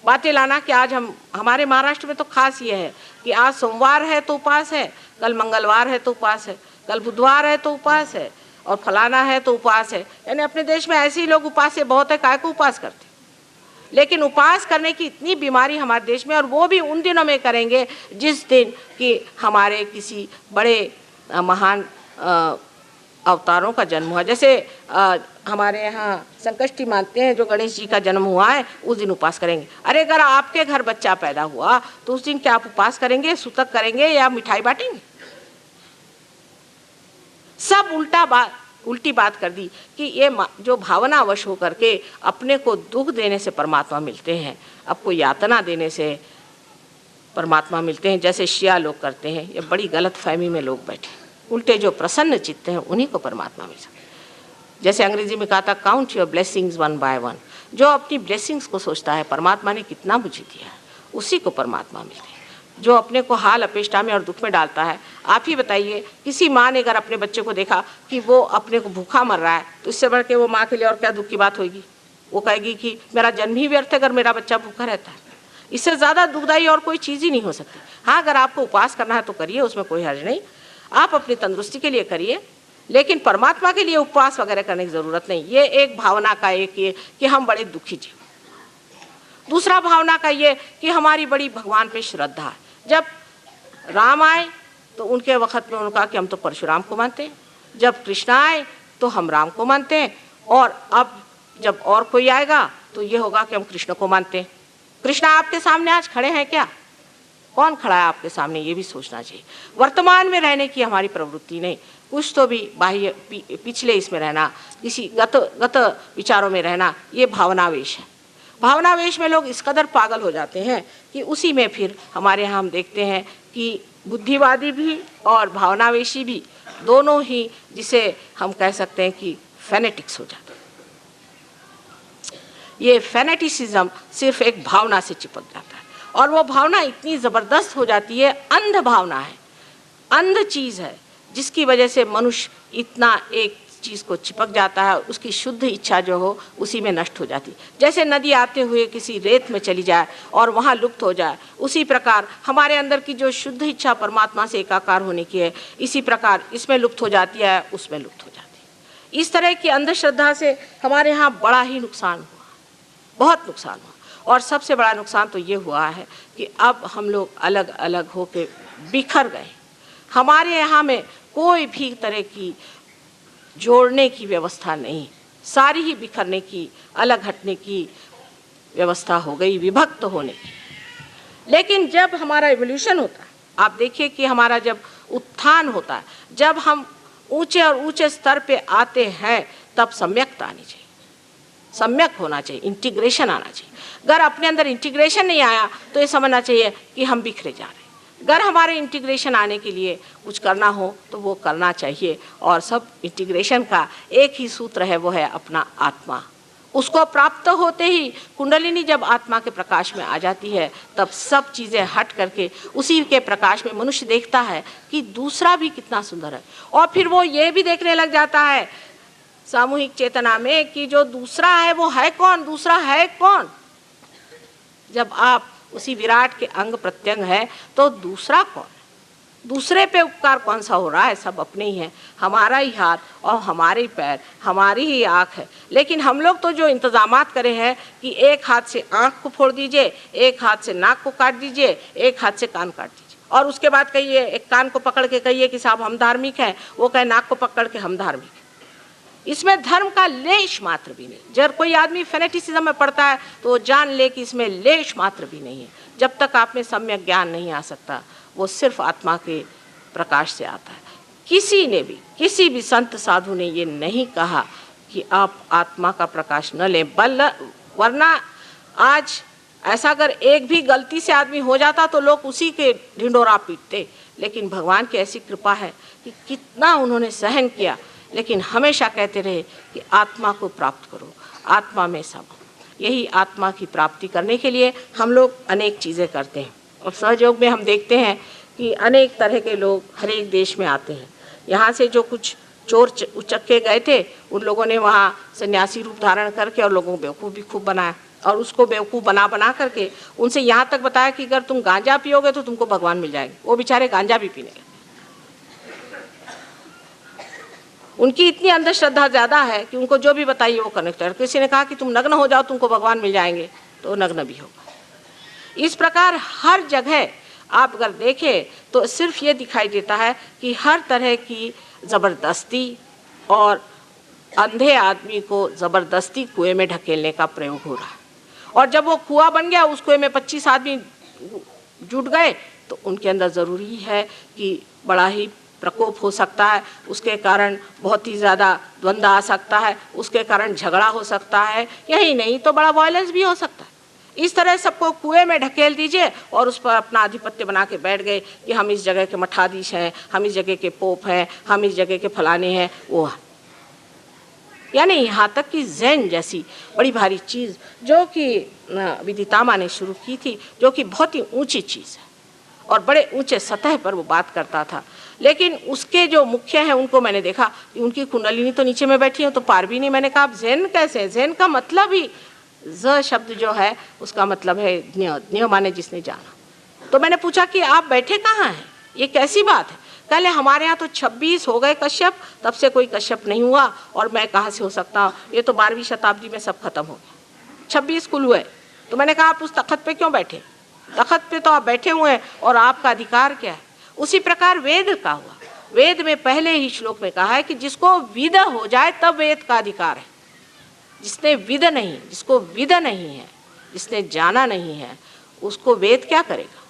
बातें लाना कि आज हमारे महाराष्ट्र में तो खास ये है कि आज सोमवार है तो उपवास है, कल मंगलवार है तो उपवास है, कल बुधवार है तो उपवास है, और फलाना है तो उपवास है। यानी अपने देश में ऐसे ही लोग उपवास से बहुत है, काय को उपवास करते। लेकिन उपवास करने की इतनी बीमारी हमारे देश में, और वो भी उन दिनों में करेंगे जिस दिन कि हमारे किसी बड़े महान अवतारों का जन्म हुआ। जैसे हमारे यहाँ संकष्टी मानते हैं, जो गणेश जी का जन्म हुआ है, उस दिन उपवास करेंगे। अरे अगर आपके घर बच्चा पैदा हुआ तो उस दिन क्या आप उपवास करेंगे, सूतक करेंगे या मिठाई बांटेंगे? सब उल्टी बात कर दी कि ये जो भावनावश होकर के अपने को दुख देने से परमात्मा मिलते हैं, आपको यातना देने से परमात्मा मिलते हैं, जैसे शिया लोग करते हैं। ये बड़ी गलत फहमी में लोग बैठे। उल्टे जो प्रसन्न चित्त हैं उन्हीं को परमात्मा मिल सकते। जैसे अंग्रेजी में कहा था, count your blessings one by one. जो अपनी ब्लेसिंग्स को सोचता है, परमात्मा ने कितना मुझे दिया है, उसी को परमात्मा मिलते हैं। जो अपने को हाल अपेष्टा में और दुख में डालता है, आप ही बताइए, किसी माँ ने अगर अपने बच्चे को देखा कि वो अपने को भूखा मर रहा है, तो इससे बढ़ के वो माँ के लिए और क्या दुख की बात होगी? वो कहेगी कि मेरा जन्म ही व्यर्थ है अगर मेरा बच्चा भूखा रहता है। इससे ज़्यादा दुखदाई और कोई चीज़ ही नहीं हो सकती। हाँ, अगर आपको उपवास करना है तो करिए, उसमें कोई हर्ज नहीं, आप अपनी तंदुरुस्ती के लिए करिए, लेकिन परमात्मा के लिए उपवास वगैरह करने की ज़रूरत नहीं। ये एक भावना का एक ये कि हम बड़े दुखी जीव। दूसरा भावना का ये कि हमारी बड़ी भगवान पे श्रद्धा है। जब राम आए तो उनके वक़्त में उन्होंने कहा कि हम तो परशुराम को मानते हैं, जब कृष्ण आए तो हम राम को मानते हैं, और अब जब और कोई आएगा तो ये होगा कि हम कृष्ण को मानते हैं। कृष्ण आपके सामने आज खड़े हैं क्या? कौन खड़ा है आपके सामने, ये भी सोचना चाहिए। वर्तमान में रहने की हमारी प्रवृत्ति नहीं, कुछ तो भी बाह्य पिछले इसमें रहना, किसी गत विचारों में रहना, ये भावनावेश है। भावनावेश में लोग इस कदर पागल हो जाते हैं कि उसी में फिर हमारे यहाँ हम देखते हैं कि बुद्धिवादी भी और भावनावेशी भी, दोनों ही जिसे हम कह सकते हैं कि फैनेटिक्स हो जाते हैं। ये फैनेटिसिज्म सिर्फ एक भावना से चिपक जाता है, और वो भावना इतनी ज़बरदस्त हो जाती है, अंध भावना है, अंध चीज़ है, जिसकी वजह से मनुष्य इतना एक चीज़ को चिपक जाता है, उसकी शुद्ध इच्छा जो हो उसी में नष्ट हो जाती। जैसे नदी आते हुए किसी रेत में चली जाए और वहाँ लुप्त हो जाए, उसी प्रकार हमारे अंदर की जो शुद्ध इच्छा परमात्मा से एकाकार होने की है, इसी प्रकार इसमें लुप्त हो जाती है, उसमें लुप्त हो जाती है। इस तरह की अंधश्रद्धा से हमारे यहाँ बड़ा ही नुकसान हुआ, बहुत नुकसान हुआ। और सबसे बड़ा नुकसान तो ये हुआ है कि अब हम लोग अलग अलग होकर बिखर गए। हमारे यहाँ में कोई भी तरह की जोड़ने की व्यवस्था नहीं, सारी ही बिखरने की, अलग हटने की व्यवस्था हो गई, विभक्त होने की। लेकिन जब हमारा एवोल्यूशन होता है, आप देखिए कि हमारा जब उत्थान होता है, जब हम ऊंचे और ऊंचे स्तर पे आते हैं, तब सम्यकता आनी चाहिए, सम्यक होना चाहिए, इंटीग्रेशन आना चाहिए। अगर अपने अंदर इंटीग्रेशन नहीं आया तो ये समझना चाहिए कि हम बिखरे जा रहे हैं। अगर हमारे इंटीग्रेशन आने के लिए कुछ करना हो तो वो करना चाहिए, और सब इंटीग्रेशन का एक ही सूत्र है, वो है अपना आत्मा। उसको प्राप्त होते ही कुंडलिनी जब आत्मा के प्रकाश में आ जाती है, तब सब चीज़ें हट करके उसी के प्रकाश में मनुष्य देखता है कि दूसरा भी कितना सुंदर है, और फिर वो ये भी देखने लग जाता है सामूहिक चेतना में कि जो दूसरा है वो है कौन, दूसरा है कौन। जब आप उसी विराट के अंग प्रत्यंग है तो दूसरा कौन, दूसरे पे उपकार कौन सा हो रहा है? सब अपने ही हैं, हमारा ही हाथ और हमारे ही पैर, हमारी ही आँख है। लेकिन हम लोग तो जो इंतजामात करे हैं कि एक हाथ से आँख को फोड़ दीजिए, एक हाथ से नाक को काट दीजिए, एक हाथ से कान काट दीजिए, और उसके बाद कहिए, एक कान को पकड़ के कहिए कि साहब हम धार्मिक हैं, वो कहे नाक को पकड़ के हम धार्मिक हैं। इसमें धर्म का लेश मात्र भी नहीं। जब कोई आदमी फेनेटिसिज्म में पड़ता है तो वो जान ले कि इसमें लेश मात्र भी नहीं है। जब तक आप में सम्यक ज्ञान नहीं आ सकता, वो सिर्फ आत्मा के प्रकाश से आता है। किसी ने भी, किसी भी संत साधु ने ये नहीं कहा कि आप आत्मा का प्रकाश न लें, वरना आज ऐसा अगर एक भी गलती से आदमी हो जाता तो लोग उसी के ढिंढोरा पीटते। लेकिन भगवान की ऐसी कृपा है कि कितना उन्होंने सहन किया, लेकिन हमेशा कहते रहे कि आत्मा को प्राप्त करो, आत्मा में सब। यही आत्मा की प्राप्ति करने के लिए हम लोग अनेक चीज़ें करते हैं। और सहयोग में हम देखते हैं कि अनेक तरह के लोग हर एक देश में आते हैं। यहाँ से जो कुछ चोर उचक्के गए थे, उन लोगों ने वहाँ सन्यासी रूप धारण करके और लोगों को बेवकूफ़ भी खूब बनाया, और उसको बेवकूफ़ बना करके उनसे यहाँ तक बताया कि अगर तुम गांजा पियोगे तो तुमको भगवान मिल जाएंगे। वो बेचारे गांजा भी पीने लगे। उनकी इतनी अंधश्रद्धा ज़्यादा है कि उनको जो भी बताइए वो कनेक्ट कर। किसी ने कहा कि तुम नग्न हो जाओ तुमको भगवान मिल जाएंगे, तो नग्न भी होगा। इस प्रकार हर जगह आप अगर देखें तो सिर्फ ये दिखाई देता है कि हर तरह की ज़बरदस्ती और अंधे आदमी को ज़बरदस्ती कुएं में ढकेलने का प्रयोग हो रहा है। और जब वो कुआं बन गया, उस कुएं में 25 आदमी जुट गए, तो उनके अंदर ज़रूरी है कि बड़ा ही प्रकोप हो सकता है, उसके कारण बहुत ही ज़्यादा द्वंद्व आ सकता है, उसके कारण झगड़ा हो सकता है, यही नहीं तो बड़ा वायलेंस भी हो सकता है। इस तरह सबको कुएं में ढकेल दीजिए और उस पर अपना आधिपत्य बना के बैठ गए कि हम इस जगह के मठाधीश हैं, हम इस जगह के पोप हैं, हम इस जगह के फलाने हैं, वो हैं। यानी यहाँ तक कि ज़ेन जैसी बड़ी भारी चीज़ जो कि विदितामा ने शुरू की थी, जो कि बहुत ही ऊंची चीज़ है और बड़े ऊंचे सतह पर वो बात करता था, लेकिन उसके जो मुख्य हैं उनको मैंने देखा कि उनकी कुंडलिनी तो नीचे में बैठी है, तो पार भी नहीं। मैंने कहा आप ज़ेन कैसे? ज़ेन का मतलब ही ज शब्द जो है उसका मतलब है ज्ञ, ज्ञ माने जिसने जाना। तो मैंने पूछा कि आप बैठे कहाँ हैं, ये कैसी बात है? कहले हमारे यहाँ तो 26 हो गए कश्यप, तब से कोई कश्यप नहीं हुआ, और मैं कहाँ से हो सकता हूँ, ये तो 12वीं शताब्दी में सब खत्म हो गया, 26 कुल हुए। तो मैंने कहा आप उस तख्त पे क्यों बैठे? तख्त पे तो आप बैठे हुए हैं और आपका अधिकार क्या है? उसी प्रकार वेद का हुआ। वेद में पहले ही श्लोक में कहा है कि जिसको विद हो जाए तब वेद का अधिकार है। जिसने विद नहीं, जिसको विद नहीं है, जिसने जाना नहीं है, उसको वेद क्या करेगा?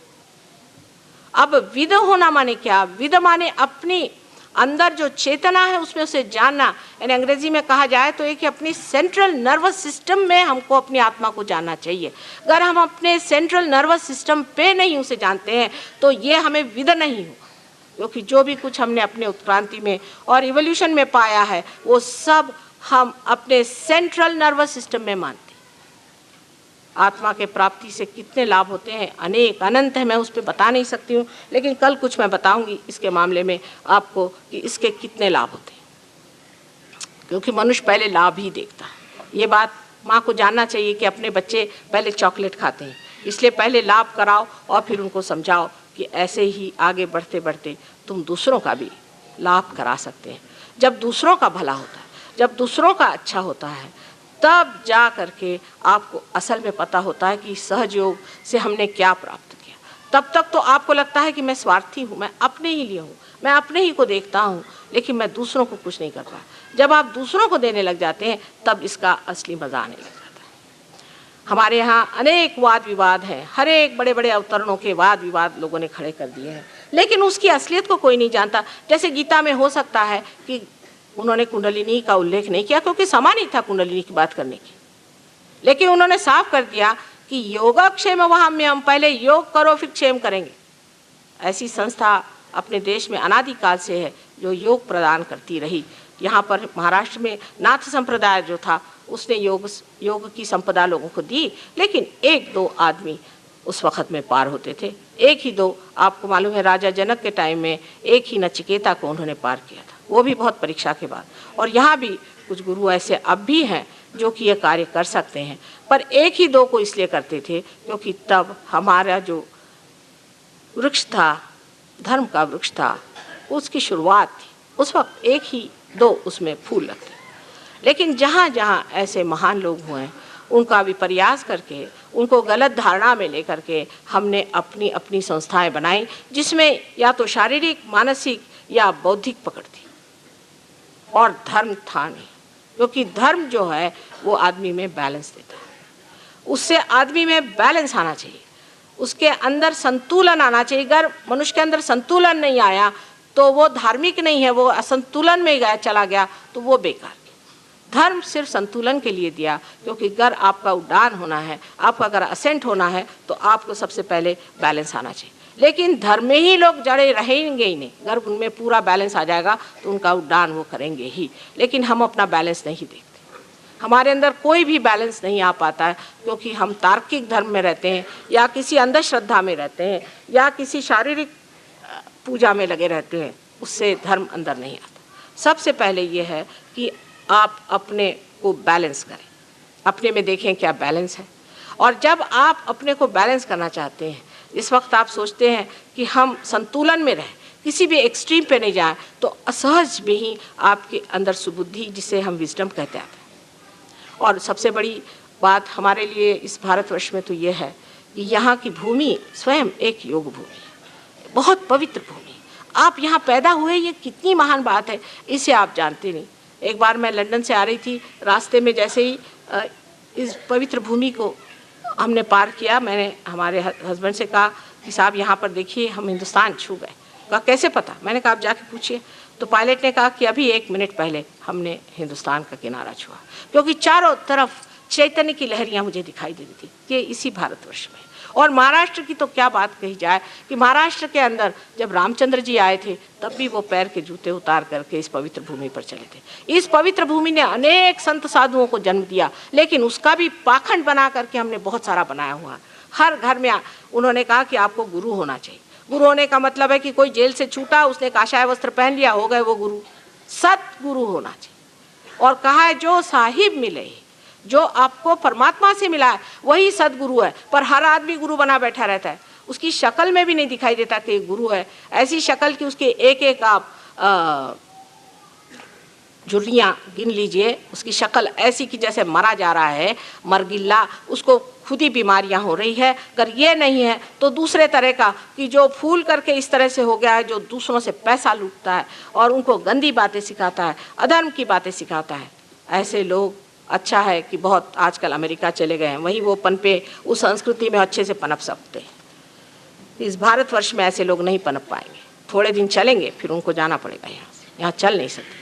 अब विद होना माने क्या? विद माने अपनी अंदर जो चेतना है उसमें उसे जानना। यानी अंग्रेजी में कहा जाए तो एक अपनी सेंट्रल नर्वस सिस्टम में हमको अपनी आत्मा को जानना चाहिए। अगर हम अपने सेंट्रल नर्वस सिस्टम पे नहीं उसे जानते हैं तो ये हमें विद नहीं होगा, क्योंकि जो भी कुछ हमने अपने उत्क्रांति में और इवोल्यूशन में पाया है वो सब हम अपने सेंट्रल नर्वस सिस्टम में मानते हैं। आत्मा के प्राप्ति से कितने लाभ होते हैं, अनेक अनंत है, मैं उस पर बता नहीं सकती हूँ, लेकिन कल कुछ मैं बताऊंगी इसके मामले में आपको कि इसके कितने लाभ होते हैं, क्योंकि मनुष्य पहले लाभ ही देखता है। ये बात माँ को जानना चाहिए कि अपने बच्चे पहले चॉकलेट खाते हैं, इसलिए पहले लाभ कराओ और फिर उनको समझाओ कि ऐसे ही आगे बढ़ते बढ़ते तुम दूसरों का भी लाभ करा सकते हैं। जब दूसरों का भला होता है, जब दूसरों का अच्छा होता है, तब जा करके आपको असल में पता होता है कि सहज योग से हमने क्या प्राप्त किया। तब तक तो आपको लगता है कि मैं स्वार्थी हूँ, मैं अपने ही लिए हूँ, मैं अपने ही को देखता हूँ, लेकिन मैं दूसरों को कुछ नहीं कर पाया। जब आप दूसरों को देने लग जाते हैं तब इसका असली मज़ा आने लग जाता है। हमारे यहाँ अनेक वाद विवाद हैं, हर एक बड़े बड़े अवतरणों के वाद विवाद लोगों ने खड़े कर दिए हैं, लेकिन उसकी असलियत को कोई नहीं जानता। जैसे गीता में हो सकता है कि उन्होंने कुंडलिनी का उल्लेख नहीं किया क्योंकि समय नहीं था कुंडलिनी की बात करने की, लेकिन उन्होंने साफ कर दिया कि योगक्षेम वहाम्यहम्, पहले योग करो फिर क्षेम करेंगे। ऐसी संस्था अपने देश में अनादिकाल से है जो योग प्रदान करती रही। यहाँ पर महाराष्ट्र में नाथ संप्रदाय जो था उसने योग की संपदा लोगों को दी, लेकिन एक दो आदमी उस वक़्त में पार होते थे, एक ही दो। आपको मालूम है राजा जनक के टाइम में एक ही नचिकेता को उन्होंने पार किया था, वो भी बहुत परीक्षा के बाद। और यहाँ भी कुछ गुरु ऐसे अब भी हैं जो कि ये कार्य कर सकते हैं, पर एक ही दो को इसलिए करते थे क्योंकि तब हमारा जो वृक्ष था, धर्म का वृक्ष था, उसकी शुरुआत थी। उस वक्त एक ही दो उसमें फूल लगते। लेकिन जहाँ जहाँ ऐसे महान लोग हुए हैं, उनका विपर्यास करके, उनको गलत धारणा में लेकर के हमने अपनी अपनी संस्थाएं बनाई, जिसमें या तो शारीरिक, मानसिक या बौद्धिक पकड़ थी, और धर्म था नहीं। क्योंकि धर्म जो है वो आदमी में बैलेंस देता है, उससे आदमी में बैलेंस आना चाहिए, उसके अंदर संतुलन आना चाहिए। अगर मनुष्य के अंदर संतुलन नहीं आया तो वो धार्मिक नहीं है, वो असंतुलन में गया चला गया तो वो बेकार। धर्म सिर्फ संतुलन के लिए दिया, क्योंकि अगर आपका उड़ान होना है, आपका अगर असेंट होना है, तो आपको सबसे पहले बैलेंस आना चाहिए। लेकिन धर्म में ही लोग जड़े रहेंगे ही नहीं। अगर उनमें पूरा बैलेंस आ जाएगा तो उनका उड़ान वो करेंगे ही। लेकिन हम अपना बैलेंस नहीं देखते, हमारे अंदर कोई भी बैलेंस नहीं आ पाता है, क्योंकि हम तार्किक धर्म में रहते हैं, या किसी अंधश्रद्धा में रहते हैं, या किसी शारीरिक पूजा में लगे रहते हैं। उससे धर्म अंदर नहीं आता। सबसे पहले ये है कि आप अपने को बैलेंस करें, अपने में देखें क्या बैलेंस है। और जब आप अपने को बैलेंस करना चाहते हैं, इस वक्त आप सोचते हैं कि हम संतुलन में रहें, किसी भी एक्सट्रीम पे नहीं जाए, तो असहज में ही आपके अंदर सुबुद्धि, जिसे हम विजडम कहते हैं। और सबसे बड़ी बात हमारे लिए इस भारतवर्ष में तो ये है कि यहाँ की भूमि स्वयं एक योग भूमि है, बहुत पवित्र भूमि। आप यहाँ पैदा हुए, ये कितनी महान बात है, इसे आप जानते नहीं। एक बार मैं लंदन से आ रही थी, रास्ते में जैसे ही इस पवित्र भूमि को हमने पार किया, मैंने हमारे हस्बैंड से कहा कि साहब यहाँ पर देखिए, हम हिंदुस्तान छू गए। कहा कैसे पता? मैंने कहा आप जाके पूछिए। तो पायलट ने कहा कि अभी 1 मिनट पहले हमने हिंदुस्तान का किनारा छुआ, क्योंकि चारों तरफ चैतन्य की लहरियाँ मुझे दिखाई दे रही थी कि इसी भारतवर्ष में। और महाराष्ट्र की तो क्या बात कही जाए कि महाराष्ट्र के अंदर जब रामचंद्र जी आए थे, तब भी वो पैर के जूते उतार करके इस पवित्र भूमि पर चले थे। इस पवित्र भूमि ने अनेक संत साधुओं को जन्म दिया, लेकिन उसका भी पाखंड बना करके हमने बहुत सारा बनाया हुआ। हर घर में उन्होंने कहा कि आपको गुरु होना चाहिए। गुरु होने का मतलब है कि कोई जेल से छूटा, उसने काशाय वस्त्र पहन लिया, हो गए वो गुरु। सतगुरु होना चाहिए। और कहा है जो साहिब मिले, जो आपको परमात्मा से मिला है, वही सदगुरु है। पर हर आदमी गुरु बना बैठा रहता है, उसकी शक्ल में भी नहीं दिखाई देता कि गुरु है। ऐसी शक्ल कि उसके एक एक आप झुर्रियाँ गिन लीजिए, उसकी शक्ल ऐसी कि जैसे मरा जा रहा है, मरगिल्ला, उसको खुद ही बीमारियां हो रही है। अगर ये नहीं है तो दूसरे तरह का कि जो फूल करके इस तरह से हो गया है, जो दूसरों से पैसा लूटता है और उनको गंदी बातें सिखाता है, अधर्म की बातें सिखाता है। ऐसे लोग, अच्छा है कि बहुत आजकल अमेरिका चले गए हैं, वहीं वो पनपे, उस संस्कृति में अच्छे से पनप सकते हैं। इस भारतवर्ष में ऐसे लोग नहीं पनप पाएंगे, थोड़े दिन चलेंगे फिर उनको जाना पड़ेगा यहाँ से, यहाँ चल नहीं सकते।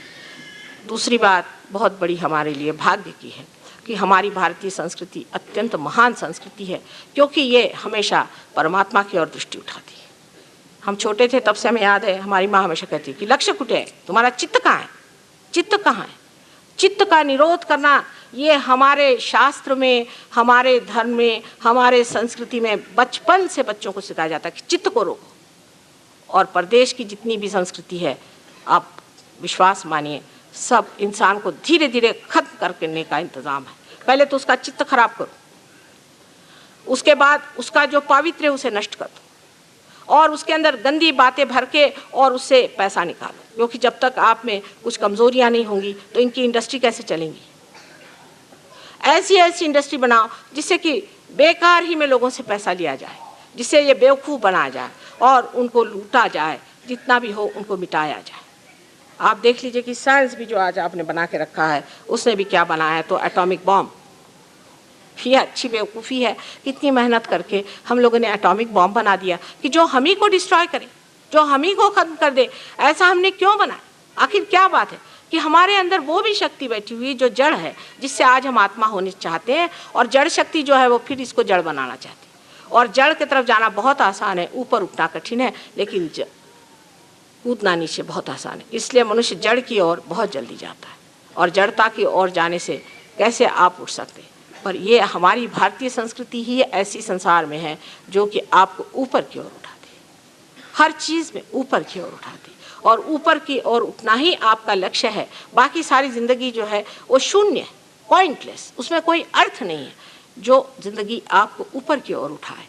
दूसरी बात बहुत बड़ी हमारे लिए भाग्य की है कि हमारी भारतीय संस्कृति अत्यंत महान संस्कृति है, क्योंकि ये हमेशा परमात्मा की ओर दृष्टि उठाती है। हम छोटे थे तब से हमें याद है, हमारी माँ हमेशा कहती है कि लक्ष्य कुटे है, तुम्हारा चित्त कहाँ है, चित्त कहाँ है। चित्त का निरोध करना, ये हमारे शास्त्र में, हमारे धर्म में, हमारे संस्कृति में बचपन से बच्चों को सिखाया जाता है कि चित्त को रोको। और प्रदेश की जितनी भी संस्कृति है, आप विश्वास मानिए, सब इंसान को धीरे धीरे खत्म करने का इंतजाम है। पहले तो उसका चित्त खराब करो, उसके बाद उसका जो पवित्र है उसे नष्ट कर दो, और उसके अंदर गंदी बातें भर के और उससे पैसा निकालो। क्योंकि जब तक आप में कुछ कमजोरियां नहीं होंगी तो इनकी इंडस्ट्री कैसे चलेंगी। ऐसी ऐसी इंडस्ट्री बनाओ जिससे कि बेकार ही में लोगों से पैसा लिया जाए, जिससे ये बेवकूफ़ बनाया जाए और उनको लूटा जाए, जितना भी हो उनको मिटाया जाए। आप देख लीजिए कि साइंस भी जो आज आपने बना के रखा है, उसने भी क्या बनाया है, तो एटॉमिक बॉम्ब। ये अच्छी बेवकूफ़ी है, कितनी मेहनत करके हम लोगों ने एटॉमिक बॉम्ब बना दिया कि जो हम ही को डिस्ट्रॉय करे, जो हम ही को ख़त्म कर दे। ऐसा हमने क्यों बनाया? आखिर क्या बात है कि हमारे अंदर वो भी शक्ति बैठी हुई जो जड़ है, जिससे आज हम आत्मा होने चाहते हैं, और जड़ शक्ति जो है वो फिर इसको जड़ बनाना चाहती है। और जड़ की तरफ जाना बहुत आसान है, ऊपर उठना कठिन है, लेकिन कूदना नीचे बहुत आसान है। इसलिए मनुष्य जड़ की ओर बहुत जल्दी जाता है, और जड़ता की ओर जाने से कैसे आप उठ सकते हैं। पर ये हमारी भारतीय संस्कृति ही ऐसी संसार में है जो कि आपको ऊपर की ओर उठाती है, हर चीज़ में ऊपर की ओर उठाती है। और ऊपर की ओर उठना ही आपका लक्ष्य है। बाकी सारी ज़िंदगी जो है वो शून्य है, पॉइंटलेस, उसमें कोई अर्थ नहीं है। जो ज़िंदगी आपको ऊपर की ओर उठाए,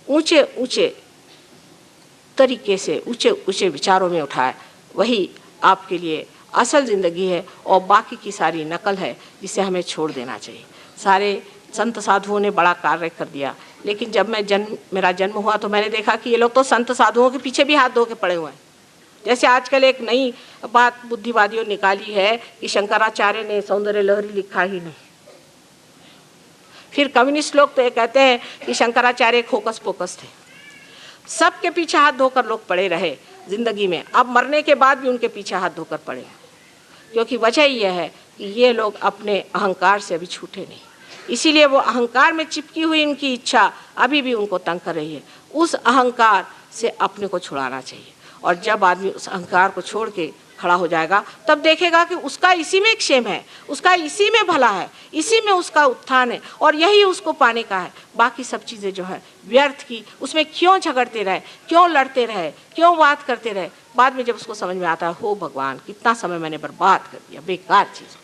ऊंचे ऊंचे तरीके से, ऊंचे ऊंचे विचारों में उठाए, वही आपके लिए असल ज़िंदगी है। और बाकी की सारी नकल है जिसे हमें छोड़ देना चाहिए। सारे संत साधुओं ने बड़ा कार्य कर दिया, लेकिन जब मेरा जन्म हुआ तो मैंने देखा कि ये लोग तो संत साधुओं के पीछे भी हाथ धो के पड़े हुए हैं। जैसे आजकल एक नई बात बुद्धिवादियों ने निकाली है कि शंकराचार्य ने सौंदर्य लहरी लिखा ही नहीं। फिर कम्युनिस्ट लोग तो ये कहते हैं कि शंकराचार्य खोकस पोकस थे। सबके पीछे हाथ धोकर लोग पड़े रहे जिंदगी में, अब मरने के बाद भी उनके पीछे हाथ धोकर पड़े, क्योंकि वजह यह है कि ये लोग अपने अहंकार से अभी छूटे नहीं। इसीलिए वो अहंकार में चिपकी हुई इनकी इच्छा अभी भी उनको तंग कर रही है। उस अहंकार से अपने को छुड़ाना चाहिए, और जब आदमी उस अहंकार को छोड़ के खड़ा हो जाएगा तब देखेगा कि उसका इसी में क्षेम है, उसका इसी में भला है, इसी में उसका उत्थान है, और यही उसको पाने का है। बाकी सब चीज़ें जो है व्यर्थ की, उसमें क्यों झगड़ते रहे, क्यों लड़ते रहे, क्यों बात करते रहे। बाद में जब उसको समझ में आता है, हो भगवान कितना समय मैंने बर्बाद कर दिया, बेकार चीज़।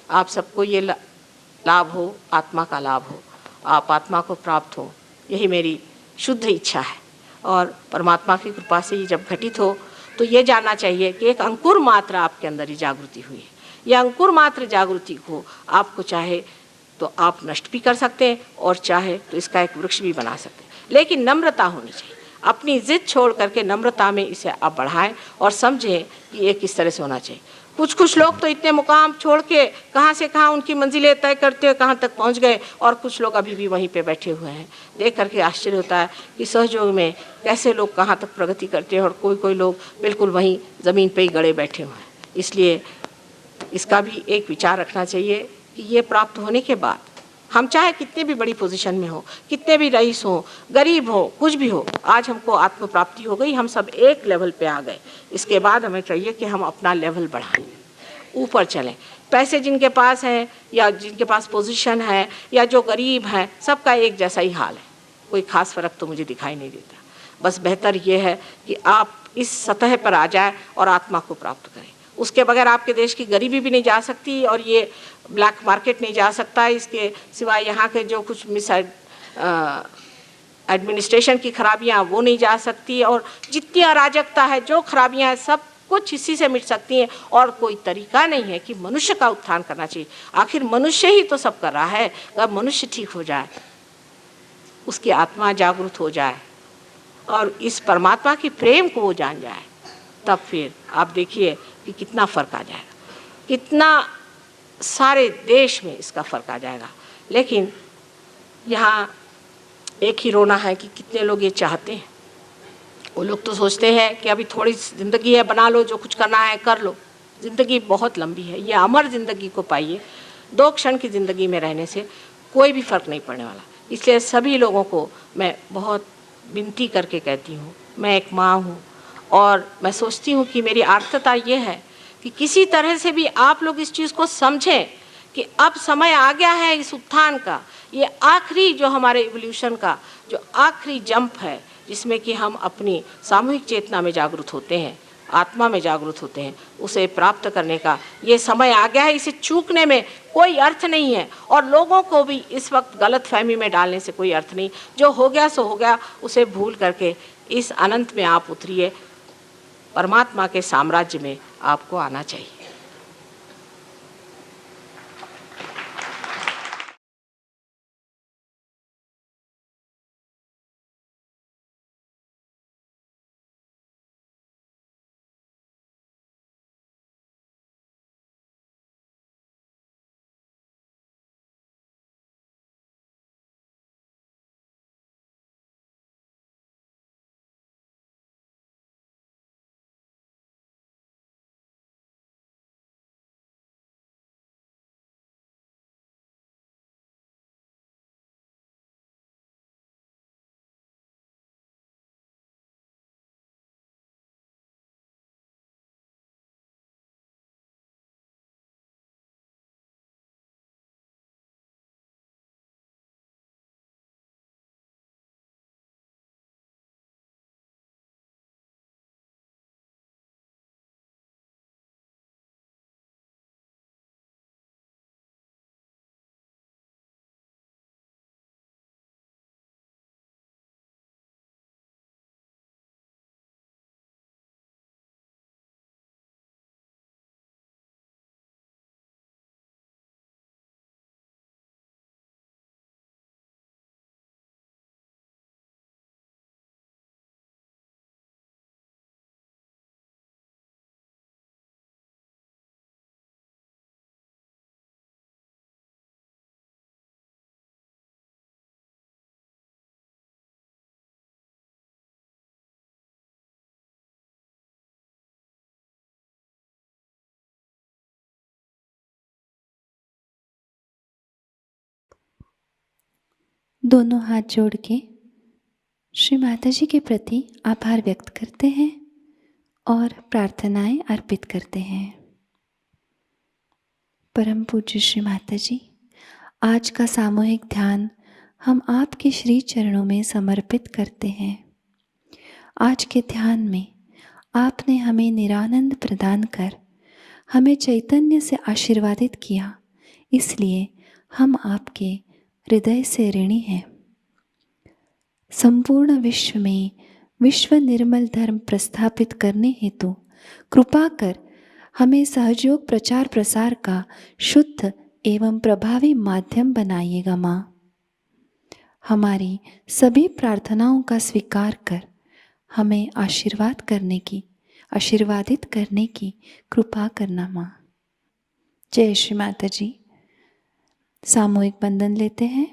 आप सबको ये लाभ हो, आत्मा का लाभ हो, आप आत्मा को प्राप्त हो, यही मेरी शुद्ध इच्छा है। और परमात्मा की कृपा से ये जब घटित हो तो ये जानना चाहिए कि एक अंकुर मात्र आपके अंदर ही जागृति हुई है। यह अंकुर मात्र जागृति को आपको चाहे तो आप नष्ट भी कर सकते हैं, और चाहे तो इसका एक वृक्ष भी बना सकते हैं। लेकिन नम्रता होनी चाहिए, अपनी जिद छोड़ करके नम्रता में इसे आप बढ़ाएं और समझें कि ये किस तरह से होना चाहिए। कुछ लोग तो इतने मुकाम छोड़ के कहाँ से कहाँ उनकी मंजिलें तय करते हुए कहाँ तक पहुँच गए, और कुछ लोग अभी भी वहीं पे बैठे हुए हैं। देख करके आश्चर्य होता है कि सहयोग में कैसे लोग कहाँ तक प्रगति करते हैं, और कोई लोग बिल्कुल वहीं ज़मीन पे ही गड़े बैठे हुए हैं। इसलिए इसका भी एक विचार रखना चाहिए कि ये प्राप्त होने के बाद हम चाहे कितने भी बड़ी पोजीशन में हो, कितने भी रईस हो, गरीब हो, कुछ भी हो, आज हमको आत्म प्राप्ति हो गई, हम सब एक लेवल पे आ गए। इसके बाद हमें चाहिए कि हम अपना लेवल बढ़ाएं, ऊपर चलें। पैसे जिनके पास हैं या जिनके पास पोजीशन है या जो गरीब हैं, सबका एक जैसा ही हाल है, कोई खास फर्क तो मुझे दिखाई नहीं देता। बस बेहतर ये है कि आप इस सतह पर आ जाए और आत्मा को प्राप्त करें। उसके बगैर आपके देश की गरीबी भी नहीं जा सकती, और ये ब्लैक मार्केट नहीं जा सकता। इसके सिवाय यहाँ के जो कुछ एडमिनिस्ट्रेशन की खराबियाँ वो नहीं जा सकती, और जितनी अराजकता है, जो खराबियाँ हैं, सब कुछ इसी से मिट सकती हैं। और कोई तरीका नहीं है कि मनुष्य का उत्थान करना चाहिए। आखिर मनुष्य ही तो सब कर रहा है। अगर मनुष्य ठीक हो जाए, उसकी आत्मा जागृत हो जाए और इस परमात्मा की प्रेम को वो जान जाए, तब फिर आप देखिए कि कितना फ़र्क आ जाएगा, कितना सारे देश में इसका फ़र्क आ जाएगा। लेकिन यहाँ एक ही रोना है कि कितने लोग ये चाहते हैं। वो लोग तो सोचते हैं कि अभी थोड़ी ज़िंदगी है, बना लो, जो कुछ करना है कर लो। ज़िंदगी बहुत लंबी है, ये अमर ज़िंदगी को पाइए। 2 क्षण की ज़िंदगी में रहने से कोई भी फ़र्क नहीं पड़ने वाला। इसलिए सभी लोगों को मैं बहुत विनती करके कहती हूँ, मैं एक माँ हूँ और मैं सोचती हूँ कि मेरी आर्तता ये है कि किसी तरह से भी आप लोग इस चीज़ को समझें कि अब समय आ गया है इस उत्थान का। ये आखिरी जो हमारे इवोल्यूशन का जो आखिरी जंप है, जिसमें कि हम अपनी सामूहिक चेतना में जागृत होते हैं, आत्मा में जागृत होते हैं, उसे प्राप्त करने का ये समय आ गया है। इसे चूकने में कोई अर्थ नहीं है, और लोगों को भी इस वक्त गलत फहमी में डालने से कोई अर्थ नहीं। जो हो गया सो हो गया, उसे भूल करके इस अनंत में आप उतरिए। परमात्मा के साम्राज्य में आपको आना चाहिए। दोनों हाथ जोड़ के श्री माता जी के प्रति आभार व्यक्त करते हैं और प्रार्थनाएं अर्पित करते हैं। परम पूज्य श्री माता जी, आज का सामूहिक ध्यान हम आपके श्री चरणों में समर्पित करते हैं। आज के ध्यान में आपने हमें निरानंद प्रदान कर हमें चैतन्य से आशीर्वादित किया, इसलिए हम आपके हृदय से ऋणी हैं। संपूर्ण विश्व में विश्व निर्मल धर्म प्रस्थापित करने हेतु कृपा कर हमें सहयोग प्रचार प्रसार का शुद्ध एवं प्रभावी माध्यम बनाइएगा माँ। हमारी सभी प्रार्थनाओं का स्वीकार कर हमें आशीर्वादित करने की कृपा करना माँ। जय श्री माता जी। सामूहिक वंदन लेते हैं।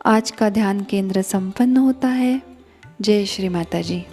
आज का ध्यान केंद्र संपन्न होता है। जय श्री माता जी।